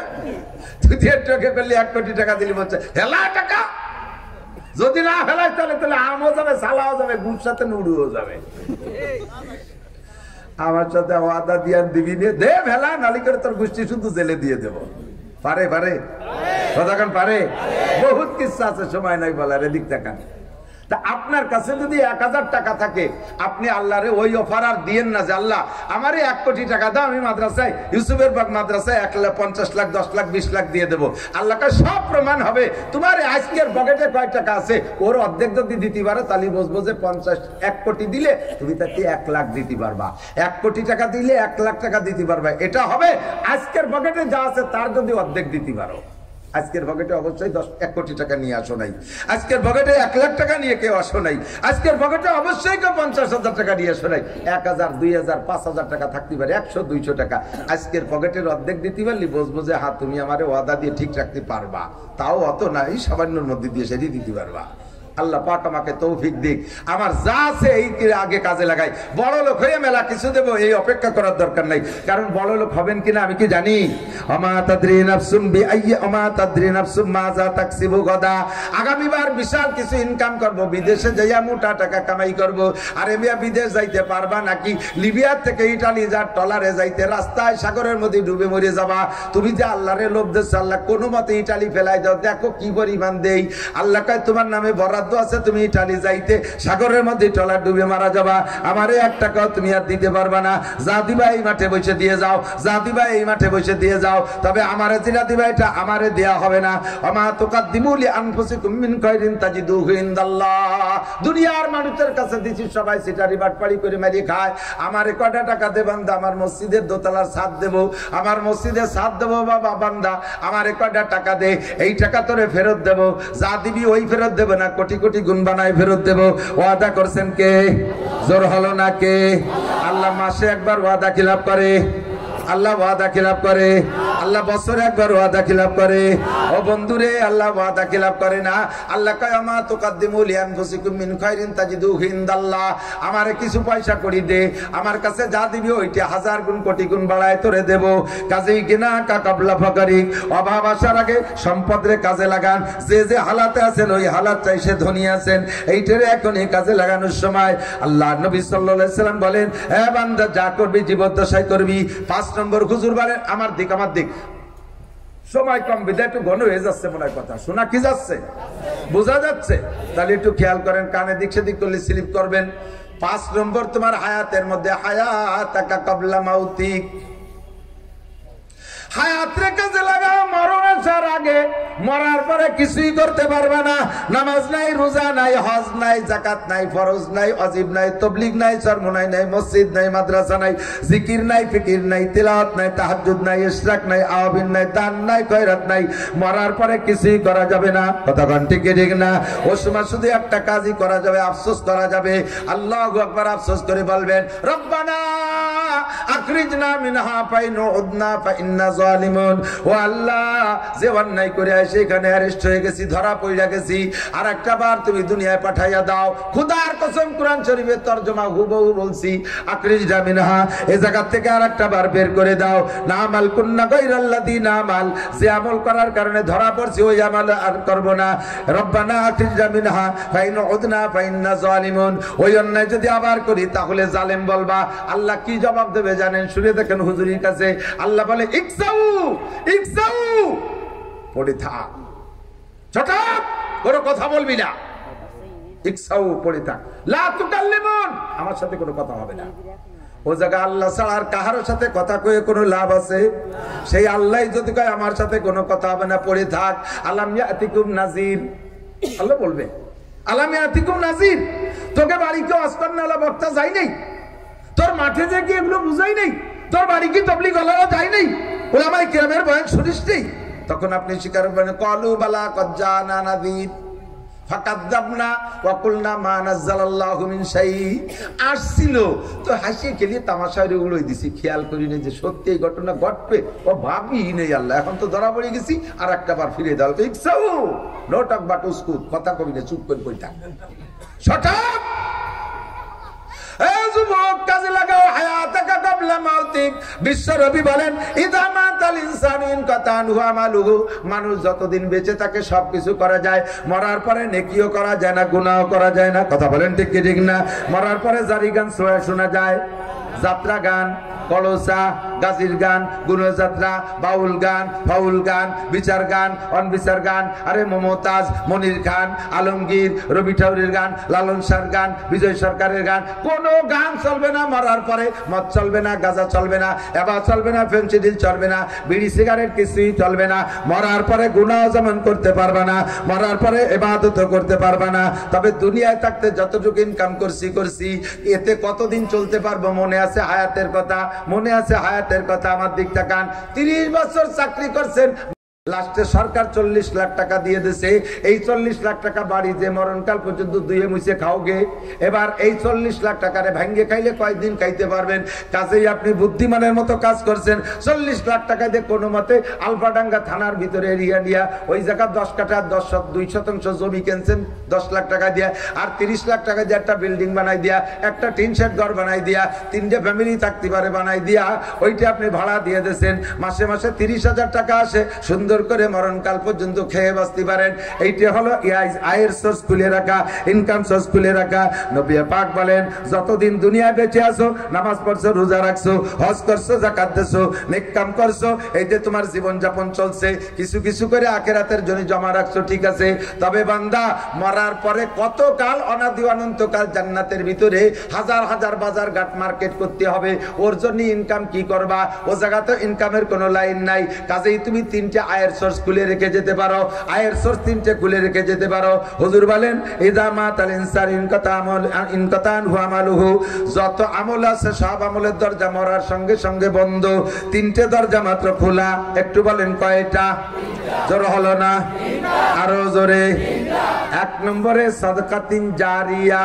তুই 1.5 টাকা করলে 1 কোটি টাকা দিলি বলছে হেলা টাকা যদি না ফেলাই তাহলে আমও যাবে সালাও যাবে গুড় সাথে নুড়ুও যাবে আমার সাথে ওয়াদা দিয়ে দিবি নে দে ফেলা নালি করে তোর গোষ্ঠী শুধু জেলে দিয়ে দেব পারে পারে কতক্ষণ পারে বহুত কিচ্ছা আছে সময় নাই বলার এদিক দেখান তা আপনার কাছে যদি 1000 টাকা থাকে আপনি আল্লাহরে ওই অফার আর দিয়েন না যে আল্লাহ আমার 1 কোটি টাকা দাও আমি মাদ্রাসায় ইউসুফের বাগ মাদ্রাসায় 1,50,00,000 10 লাখ 20 লাখ দিয়ে দেবো আল্লাহকে সব প্রমাণ হবে তোমার আজকের পকেটে কয় টাকা আছে ওর অর্ধেক যদি দিতে পারো তাহলে বুঝবো যে 1 কোটি দিলে তুমি তাকে 1 লাখ দিতে পারবা 1 কোটি টাকা দিলে 1 লাখ টাকা দিতে পারবা এটা হবে আজকের পকেটে যা আছে তার যদি অর্ধেক দিতে পারো আজকের পকেটে অবশ্যই 1 কোটি টাকা নিয়ে আসো নাই আজকের পকেটে 1 লাখ টাকা নিয়ে কেউ আসো নাই আজকের পকেটে অবশ্যই কেউ 50,000 টাকা নিয়ে আসো নাই 1,000 2,000 5,000 টাকা থাকতে পারে 100 200 টাকা আজকের পকেটের অর্ধেক দিতে পারলি বুঝবো যে হ্যাঁ তুমি আমারে ওয়াদা দিয়ে ঠিক রাখতে পারবা তাও অত নাই সামান্যর মধ্যে দিয়ে সেটি দিতে পারবা আল্লাহ পাক আমাকে তৌফিক দিক আমার যা আছে এই আগে কাজে লাগাই বড় লোক হয়ে মেলা কিছু দেব এই অপেক্ষা করার দরকার নাই কারণ বড় লোক হবেন কিনা আমি কি জানি আমা তাদরি নাফসুম বিআইয়ি আমা তাদরি নাফসুম মাযা তাকসিবু গাদা আগামীবার বিশাল কিছু ইনকাম করব বিদেশে যাইয়া মোটা টাকা কামাই করব আরেবিয়া বিদেশ যাইতে পারবা নাকি লিবিয়া থেকে ইতালি যা টলারে যাইতে রাস্তায় সাগরের মধ্যে ডুবে মরে যাবা তুমি যে আল্লাহরে লোভ দিছ আল্লাহ কোনো মতে ইতালি ফেলাই দাও দেখো কি পরিমাণ দেই আল্লাহ কয় তোমার নামে বরাদ্দ আছে তুমি ইতালি যাইতে সাগরের মধ্যে টলার ডুবে মারা যাবা আমারে 1 টাকাও তুমি আর দিতে পারবা না যা দিবা এই মাঠে বসে দিয়ে যাও যা দিবা এই মাঠে বসে দিয়ে যাও তবে আমারে যেটা দিবা এটা আমারে দেয়া হবে না আমা তুকাদ্দিমু লি আনফুসিকুম মিন খায়রিন তাজিদুহু ইনদাল্লাহ দুনিয়ার মানুষের কাছে দিছি সবাই সিটারি বাটপাড়ি করে মেরে খায় আমারে কয়টা টাকা দে বান্দা আমার মসজিদের দোতলার ছাদ দেব আমার মসজিদের ছাদ দেব বাবা বান্দা আমারে কয়টা টাকা দে এই টাকা তোরে ফেরত দেব যা দিবি ওই ফেরত দেব না কোটি কোটি গুণ বানায় ফেরত দেব ওয়াদা করছেন কে জোর হলো না কে আল্লাহ মাসে একবার ওয়াদা খিলাফ করে আল্লাহ ওয়াদা খিলাফ করে আল্লাহ বছরে একবার ওয়াদা খিলাফ করে ও বন্ধুরে আল্লাহ ওয়াদা খিলাফ করে না আল্লাহ কয় আমা তুকাদ্দিমু লি আনফুসিকুম মিন খায়রিন তাজিদুহু ইনদাল্লাহ আমারে কিছু পয়সা করি দে আমার কাছে যা দিবি ওইটা 1000 গুণ কোটি গুণ বাড়ায় তোরে দেব কাজেই কিনা কাকাবলা ফাকারি অভাব আসার আগে সম্পদরে কাজে লাগান যে যে হালাতে আছেন ওই হালাত চাই সে ধনী আছেন এইটারে এখনই কাজে লাগানোর সময় আল্লাহ নবী সাল্লাল্লাহু আলাইহি সাল্লাম বলেন হে বান্দা যা করবি জীবদ্দশায় করবি 5 নম্বর হুজুর বলেন আমার দিক সময় কম বিদায় একটু ঘন হয়ে যাচ্ছে মনে হয় কথা শোনা কি যাচ্ছে বোঝা যাচ্ছে তাহলে একটু খেয়াল করেন কানে দিক সেদিক করলে স্লিপ করবেন 5 নম্বর তোমার হায়াতের মধ্যে হায়াতাকা ক্বাবলা মাউতিক হায়াত রেখে যে লাগাও মরণ আসার আগে মরার পরে কিছুই করতে পারবে না নামাজ নাই রোজা নাই হজ নাই যাকাত নাই ফরজ নাই ওয়াজিব নাই তাবলীগ নাই সরমনাই নাই মসজিদ নাই মাদ্রাসা নাই জিকির নাই ফিকির নাই তিলাওয়াত নাই তাহাজ্জুদ নাই ইশরাক নাই আওয়াবিন নাই দান নাই খয়রাত নাই মরার পরে কিছুই করা যাবে না কথা কোন ঠিক ঠিক না ওই সময় শুধু একটা কাজই করা যাবে আফসোস করা যাবে আল্লাহু আকবার আফসোস করে বলবেন রব্বানা আখরিজনা মিনহা ফাইনুদনা ফাইন্না জালিমুন ও আল্লাহ যে অন্যায় করে সেখানে অ্যারেস্ট হয়ে গেছি ধরা পড়ে গেছি আর একটা বার তুমি দুনিয়ায় পাঠাইয়া দাও খোদার কসম কোরআন শরীফের তরজমা হুবহু বলছি আখরিজনা মিনহা এই জায়গা থেকে আর একটা বার বের করে দাও না আমাল কুন্না গায়রাল্লাযিনা আমাল যে আমল করার কারণে ধরা পড়ছি ওই আমল আর করব না রব্বানা আখরিজনা মিনহা ফাইনুদনা ফাইন্না জালিমুন ওই অন্যায় যদি আবার করি তাহলে জালেম বলবা আল্লাহ কি জবাব দেবে জানেন শুনে দেখেন হুজুরের কাছে আল্লাহ বলে ইকসাউ পড়ে থাক চুপ কোনো কথা বলবি না ইকসাউ পড়ে থাক লা তুকাল্লিমুন আমার সাথে কোনো কথা হবে না ও জায়গা আল্লাহ ছাড়া আর কাহার সাথে কথা কয়ে কোনো লাভ আছে সেই আল্লাহ যদি কয় আমার সাথে কোনো কথা হবে না পড়ে থাক আলাম ইয়াতিকুম নাজির আল্লাহ বলবে আলাম ইয়াতিকুম নাজির তোকে বাড়ি কেউ আসকারনালা বক্তা যায় নাই তোর মাঠে যে কি এগুলো বুঝাই নেই তোর বাড়ি কি তাবলীগ ওয়ালারা যায় নাই উলামায়ে কিরামের বয়ান শুনিস নেই তখন আপনি স্বীকার করবেন ক্বালু বালা কদ জানা নাযীর ফাকাযযাবনা ওয়া কুলনা মা নাযালাল্লাহু মিন শাই আসছিল তো হাসিয়ে খেলিয়ে তামাশায় উড়াই দিছি খেয়াল করি না যে সত্যি এই ঘটনা ঘটবে ও ভাবি নেই আল্লাহ এখন তো ধরা পড়ে গেছি আর একটা বার ফিরে দাও তো ইকসাউ নো টক বাট উসকুত কথা কবি না চুপ করে বইটা শট আপ এই যুবক কাজে লাগাও হায়াতাকা ক্বাবলা বিশ্বনবী বলেন ইদা মাতাল ইনসানু ইনকাতা আনহু আমালুহু, মানুষ যতদিন বেঁচে থাকে সবকিছু করা যায়, মরার পরে নেকিও করা যায় না, গুনাহও করা যায় না। কথা বলেন ঠিক কি ঠিক না? মরার পরে জারি গান শোনা যায়, যাত্রা গান, কলসা, গাজির গান, গুণযাত্রা, বাউল গান, ফাউল গান, বিচার গান, অনবিচার গান, আরে মমতাজ, মনির খান, আলমগীর, রবি ঠাকুরের গান, লালন শাহর গান, বিজয় সরকারের গান, কোনো গান চলবে না মরার পরে। মদ চলবে না, গাঁজা চলবে না, এবা চলবে না, ফেন্সিডিল চলবে না, বিড়ি সিগারেট কিছুই চলবে না। মরার পরে গুনাহ যেমন করতে পারবে না, মরার পরে ইবাদত করতে পারবে না। তবে দুনিয়ায় থাকতে যতটুকু ইনকাম করছি এতে কতদিন চলতে পারবো? মনে আছে হায়াতের কথা, মনে আছে হায়াতের কথা। আমার দিক তাকান, 30 বছর চাকরি করছেন, লাস্টে সরকার 40 লাখ টাকা দিয়ে দিছে। এই 40 লাখ টাকা বাড়ি যে মরণকাল পর্যন্ত দুয়ে মুছে খাওগে। এবার এই 40 লাখ টাকারে ভাঙ্গে খাইলে কয়েকদিন খাইতে পারবেন? কাজেই আপনি বুদ্ধিমানের মতো কাজ করছেন। 40 লাখ টাকা দিয়ে কোনো মতে আলফাডাঙ্গা থানার ভিতরে এরিয়া নিয়ে ওই জায়গা 10 কাঠা 2 শতাংশ জমি কিনছেন 10 লাখ টাকা দিয়ে, আর 30 লাখ টাকা দিয়ে একটা বিল্ডিং বানাই দিয়া, একটা টিন শেড ঘর বানাই দিয়া, 3টে ফ্যামিলি থাকতে পারে বানাই দিয়া, ওইটা আপনি ভাড়া দিয়ে দিয়েছেন। মাসে মাসে 30,000 টাকা আসে, সুন্দর করে মরণকাল পর্যন্ত খেয়ে বাঁচতে পারেন। এইটা হলো আয়ের সোর্স খুলে রাখা, ইনকাম সোর্স খুলে রাখা। নবী পাক বলেন যতদিন দুনিয়ায় বেঁচে আছো, নামাজ পড়ছো, রোজা রাখছো, হজ করছো, যাকাত দিছো, নেক কাম করছো, এই যে তোমার জীবন যাপন চলছে, কিছু কিছু করে আখিরাতের জন্য জমা রাখছো, ঠিক আছে। তবে বান্দা মরার পরে কতকাল, অনাদি অনন্তকাল জান্নাতের ভিতরে হাজার হাজার বাজার ঘাট মার্কেট করতে হবে। ওর জন্য ইনকাম কি করবা? ও জায়গা তো ইনকামের কোনো লাইন নাই। কাজেই তুমি 3টে আয়ের সোর্স খুলে রেখে যেতে পারো, আয়ের সোর্স 3টে খুলে রেখে যেতে পারো। হুজুর বলেন ইদা মাতাল ইনসান ইনকাতা আনহু আমালুহু, যত আমল আছে সব আমলের দরজা মরার সঙ্গে সঙ্গে বন্ধ। 3টে দরজা মাত্র খোলা। একটু বলেন কয়টা? জোর হলো না, আরো জোরে। 1 নম্বরে সাদকাতিন জারিয়া,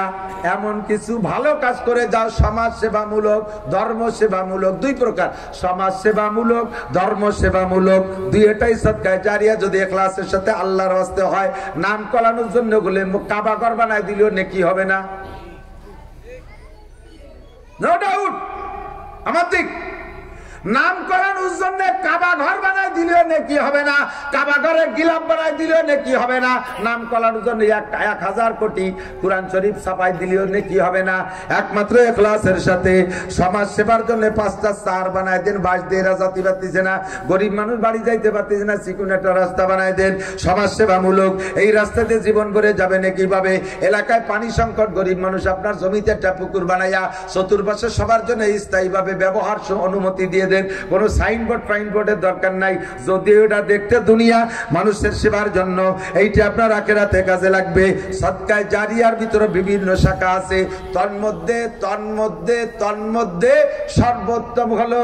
এমন কিছু ভালো কাজ করে যাও, সমাজ সেবামূলক, ধর্ম সেবামূলক। 2 প্রকার, সমাজ সেবামূলক, ধর্ম সেবামূলক, দুইটাই সদকায়ে জারিয়া। যদি ইখলাসের সাথে আল্লাহর ওয়াস্তে হয়, নাম করানোর জন্য বলে কাবা ঘর বানায় দিলেও নেকি হবে না, নো ডাউট। আমার দিক নাম করানোর জন্য কাবা ঘর বানাই দিলেও নেকি হবে না, কাবা ঘরের গিলাপ বানাই দিলেও নেকি হবে না। নাম করানোর জন্য 1000 কোটি কুরআন শরীফ ছাপাই দিলেও নেকি হবে না। একমাত্র ইখলাসের সাথে। সমাজ সেবার জন্য 5টা চার বানাই দেন, বাস দিয়ে রাজাতি পারতেছে না, গরিব মানুষ বাড়ি যাইতে পারতেছে না, চিকুন একটা রাস্তা বানাই দেন, সমাজ সেবামূলক। এই রাস্তাতে জীবন ভরে যাবে না কিভাবে? এলাকায় পানি সংকট, গরিব মানুষ আপনার জমিতে একটা পুকুর বানাইয়া চতুর্পাশে সবার জন্য স্থায়ীভাবে ব্যবহার অনুমতি দিয়ে দেন। কোনো সাইনবোর্ড ফাইনবোর্ডের দরকার নাই। যদি ওটা দেখতে দুনিয়া মানুষের সেবার জন্য, এইটা আপনার আখিরাতে কাজে লাগবে। সদকায়ে জারিয়ার ভিতরে বিভিন্ন শাখা আছে, তন্মধ্যে সর্বোত্তম হলো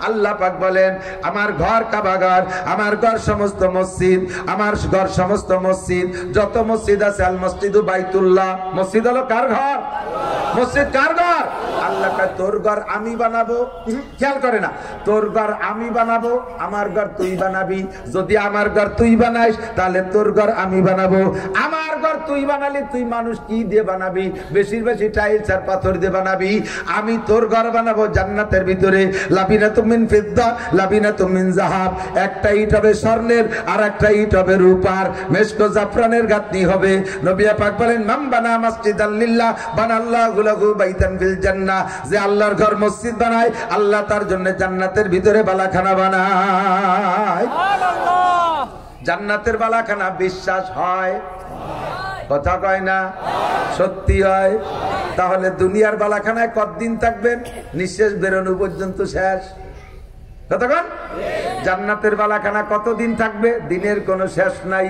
আল্লাহ পাক বলেন আমার ঘর কাবা ঘর, আমার ঘর সমস্ত মসজিদ, আমার ঘর সমস্ত মসজিদ। যত মসজিদ আছে আল মসজিদু বাইতুল্লাহ, মসজিদ হলো কার ঘর? মসজিদ কার ঘর? আল্লাহ কয় তোর ঘর আমি বানাবো। খেয়াল করে না, তোর ঘর আমি বানাবো, আমার ঘর তুই বানাবি। যদি আমার ঘর তুই বানাইস তাহলে তোর ঘর আমি বানাবো। আমার ঘর তুই বানালি তুই মানুষ কি দিয়ে বানাবি? বেশি বেশি টাইলস আর পাথর দিয়ে বানাবি। আমি তোর ঘর বানাবো জান্নাতের ভিতরে, লাবিনাতুম মিন ফিদ্দা লাবিনাতুম মিন যাহাব। একটা ইট হবে স্বর্ণের আর একটা ইট হবে রূপার, মেশকো জাফরানের গাঁথনি হবে। নবী পাক বলেন মান বানা মাসজিদাল লিল্লাহ বানাল্লাহু লাহু বাইতান ফিল জান্নাহ। যে আল্লাহর ঘর মসজিদ বানায়, আল্লাহ তার জন্য জান্নাতের ভিতরে বালাখানা বানায়। জান্নাতের বালাখানা বিশ্বাস হয়? কথা কয় না, সত্যি হয়। তাহলে দুনিয়ার বালাখানায় কতদিন থাকবেন? নিঃশ্বাস বেরোনো পর্যন্ত শেষ। কতক্ষণ? জান্নাতের বালাখানা কতদিন থাকবে? দিনের কোনো শেষ নাই।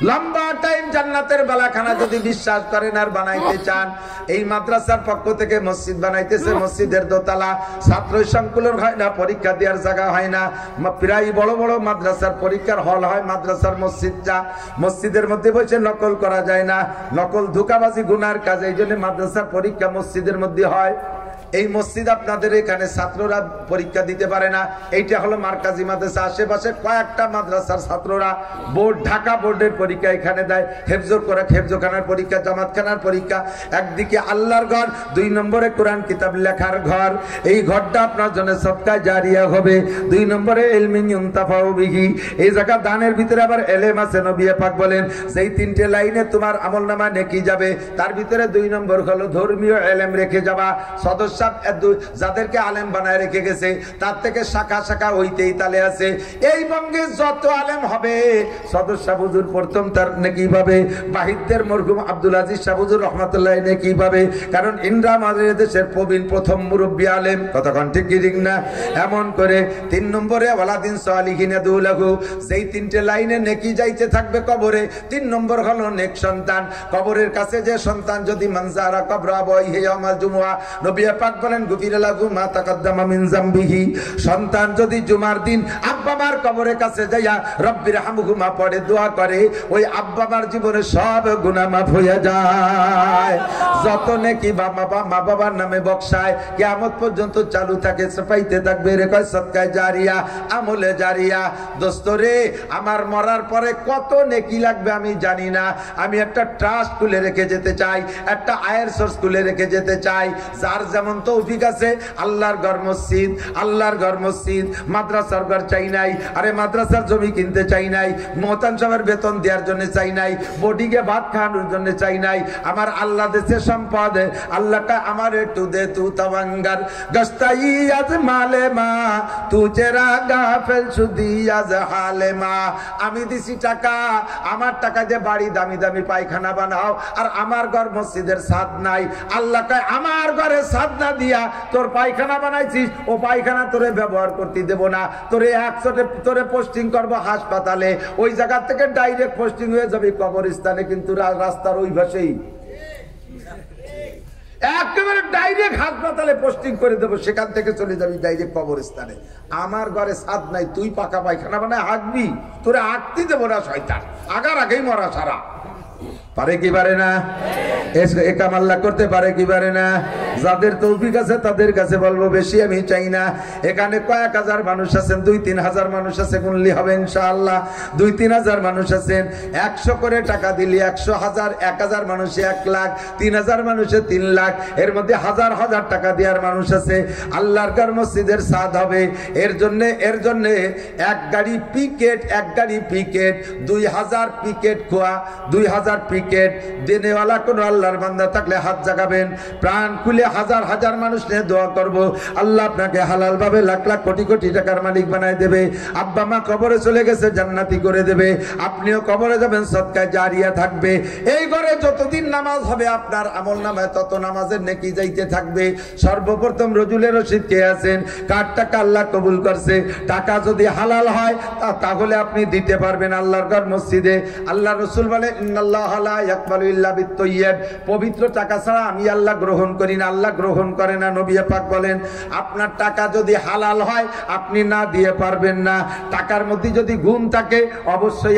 লম্বা টাইম জান্নাতের বালাখানা যদি বিশ্বাস করেন আর বানাইতে চান। এই মাদ্রাসার পক্ষ থেকে মসজিদ বানাইতেছে, মসজিদের দোতলা, ছাত্র সংকুলন হয় না, পরীক্ষা দেওয়ার জায়গা হয় না। প্রায় বড় বড় মাদ্রাসার পরীক্ষার হল হয় মাদ্রাসার মসজিদটা। মসজিদের মধ্যে বসে নকল করা যায় না, নকল ধোঁকাবাজি গুনার কাজ। এই জন্য মাদ্রাসার পরীক্ষা মসজিদের মধ্যে হয়। এই মসজিদ আপনাদের এখানে ছাত্ররা পরীক্ষা দিতে পারে না, এইটা হলো মার্কাজি মাদ্রাসা। আশেপাশে কয়েকটা মাদ্রাসার ছাত্ররা বোর্ড, ঢাকা বোর্ডের পরীক্ষা এখানে দেয়, হেফজখানার পরীক্ষা, জামাতখানার পরীক্ষা। একদিকে আল্লাহর ঘর, 2 নম্বরে কোরআন কিতাব লেখার ঘর। এই ঘরটা আপনার জন্য সদকা জারিয়া হবে। 2 নম্বরে ইলমিন ইউনতাফাউ বিহি, এই জায়গা দানের ভিতরে আবার এলেম আছে। নবী পাক বলেন সেই 3টে লাইনে তোমার আমলনামা নেকি যাবে। তার ভিতরে 2 নম্বর হলো ধর্মীয় এলেম রেখে যাবা। সদস্য যাদেরকে আলেম বানায় রেখে গেছে তার থেকে শাখা শাখা হইতেই তালে আছে। এই বঙ্গে যত আলেম হবে সদস্য হুজুর প্রথম তার নেকি পাবে, বাহিদদের মরহুম আব্দুল আজিজ শাহ হুজুর রহমাতুল্লাহ নেকি পাবে, কারণ ইন্দ্রা আমাদের দেশের প্রবীণ প্রথম মুরব্বী আলেম। কতক্ষণ ঠিক কি ঠিক না? এমন করে 3 নম্বরে ওয়ালাদিন সালিহিন দুলাহু, সেই 3টে লাইনে নেকি যাইতে থাকবে কবরে। 3 নম্বর হলো নেক সন্তান। কবরের কাছে যে সন্তান যদি মানজারা কবরা বইহি ইয়াউমাল জুমআ, নবী পাক বলেন গুফিরা লাহু মা তাকাদ্দামা মিন যামবিহি। সন্তান যদি জুমার দিন আব্বা মার কবরের কাছে যাইয়া রব্বির হামহুমা পড়ে দোয়া করে, ওই আব্বা মার জীবনে সব গুনাহ মাফ হয়ে যায়। যত নেকি মা বাবার নামে বক্সায় কিয়ামত পর্যন্ত চালু থাকে, পাইতে থাকবে। রে কয় সদকায়ে জারিয়া, আমলে জারিয়া। দোস্ত রে, আমার মরার পরে কত নেকি লাগবে আমি জানি না। আমি একটা ট্রাস্ট খুলে রেখে যেতে চাই, একটা আয়ের সোর্স খুলে রেখে যেতে চাই। যার যেমন তৌফিক আছে, আল্লাহর ঘর মসজিদ, আল্লাহর ঘর মসজিদ, মাদ্রাসার ঘর চাই নাই, আরে মাদ্রাসার জমি কিনতে চাই নাই, মোহতান সাহেবের বেতন দেওয়ার জন্য চাই নাই, বডিকে ভাত খাওয়ানোর জন্য চাই নাই। আমার আল্লাহ দেশে সম্পদ, আল্লাহটা আমার একটু দে তু তাওয়াঙ্গার গস্তাই আজ মালে মা তু জেরা গাফেল সুদি আজ হালে মা। আমি দিছি টাকা, আমার টাকা যে বাড়ি দামি দামি পায়খানা বানাও, আর আমার ঘর মসজিদের ছাদ নাই। আল্লাহ কয় আমার ঘরে ছাদ না দিয়া তোর পায়খানা বানাইছিস, ও পায়খানা তোরে ব্যবহার করতে দেব না। তোরে তোরে পোস্টিং করবো হাসপাতালে, ওই জায়গা থেকে ডাইরেক্ট পোস্টিং হয়ে যাবে কবরস্থানে, কিন্তু রাস্তার ওই ভাষেই একেবারে ডাইরেক্ট হাসপাতালে পোস্টিং করে দেবো, সেখান থেকে চলে যাবি ডাইরেক্ট কবরস্থানে। আমার ঘরে ছাদ নাই, তুই পাকা পায়খানা বানায় হাঁকবি, তোরে হাঁকতে দেবো না শয়তান, আগার আগেই মরা সারা। পারে কি পারে না? একাম আল্লাহ করতে পারে কি পারে না? যাদের তৌফিক আছে তাদের কাছে বলবো, বেশি আমি চাই না। এখানে কয়েক হাজার মানুষ আছেন, 2-3 হাজার মানুষ আছে, গুনলি হবে ইনশাআল্লাহ। 2-3 হাজার মানুষ আছেন, 100 করে টাকা দিলি 100,000, 1000 মানুষে 1 লাখ, 3000 মানুষে 3 লাখ, এর মধ্যে হাজার হাজার টাকা দেওয়ার মানুষ আছে। আল্লাহর ঘর মসজিদের ছাদ হবে, এর জন্য 1 গাড়ি পিকেট, 2000 পিকেট খোয়া, 2000 পিকেট দেনেওয়ালা কোন আল্লাহর বান্দা থাকলে হাত জাগাবেন, প্রাণ খুলে হাজার হাজার মানুষ নিয়ে দোয়া করব। আল্লাহ আপনাকে হালাল ভাবে লাখ লাখ কোটি কোটি টাকার মালিক বানায় দেবে। আব্বা মা কবরে চলে গেছে, জান্নাতি করে দেবে। আপনিও কবরে যাবেন, সদকায়ে জারিয়া থাকবে। এই ঘরে যতদিন নামাজ হবে আপনার আমল নামায় তত নামাজের নেকি যাইতে থাকবে। সর্বপ্রথম রজুলের রশিদ কে আছেন? কার টাকা আল্লাহ কবুল করছে? টাকা যদি হালাল হয় তাহলে আপনি দিতে পারবেন আল্লাহর ঘর মসজিদে। আল্লাহ রাসূল বলে ইন্নাল্লাহ লা ইয়াকবালু ইল্লা বিত-তাইয়্যিব, পবিত্র টাকা ছাড়া আমি আল্লাহ গ্রহণ করি না, আল্লাহ গ্রহণ করে না। নবী পাক বলেন আপনার টাকা যদি হালাল হয় আপনি না দিয়ে পারবেন না। টাকার মধ্যে যদি গুণ থাকে অবশ্যই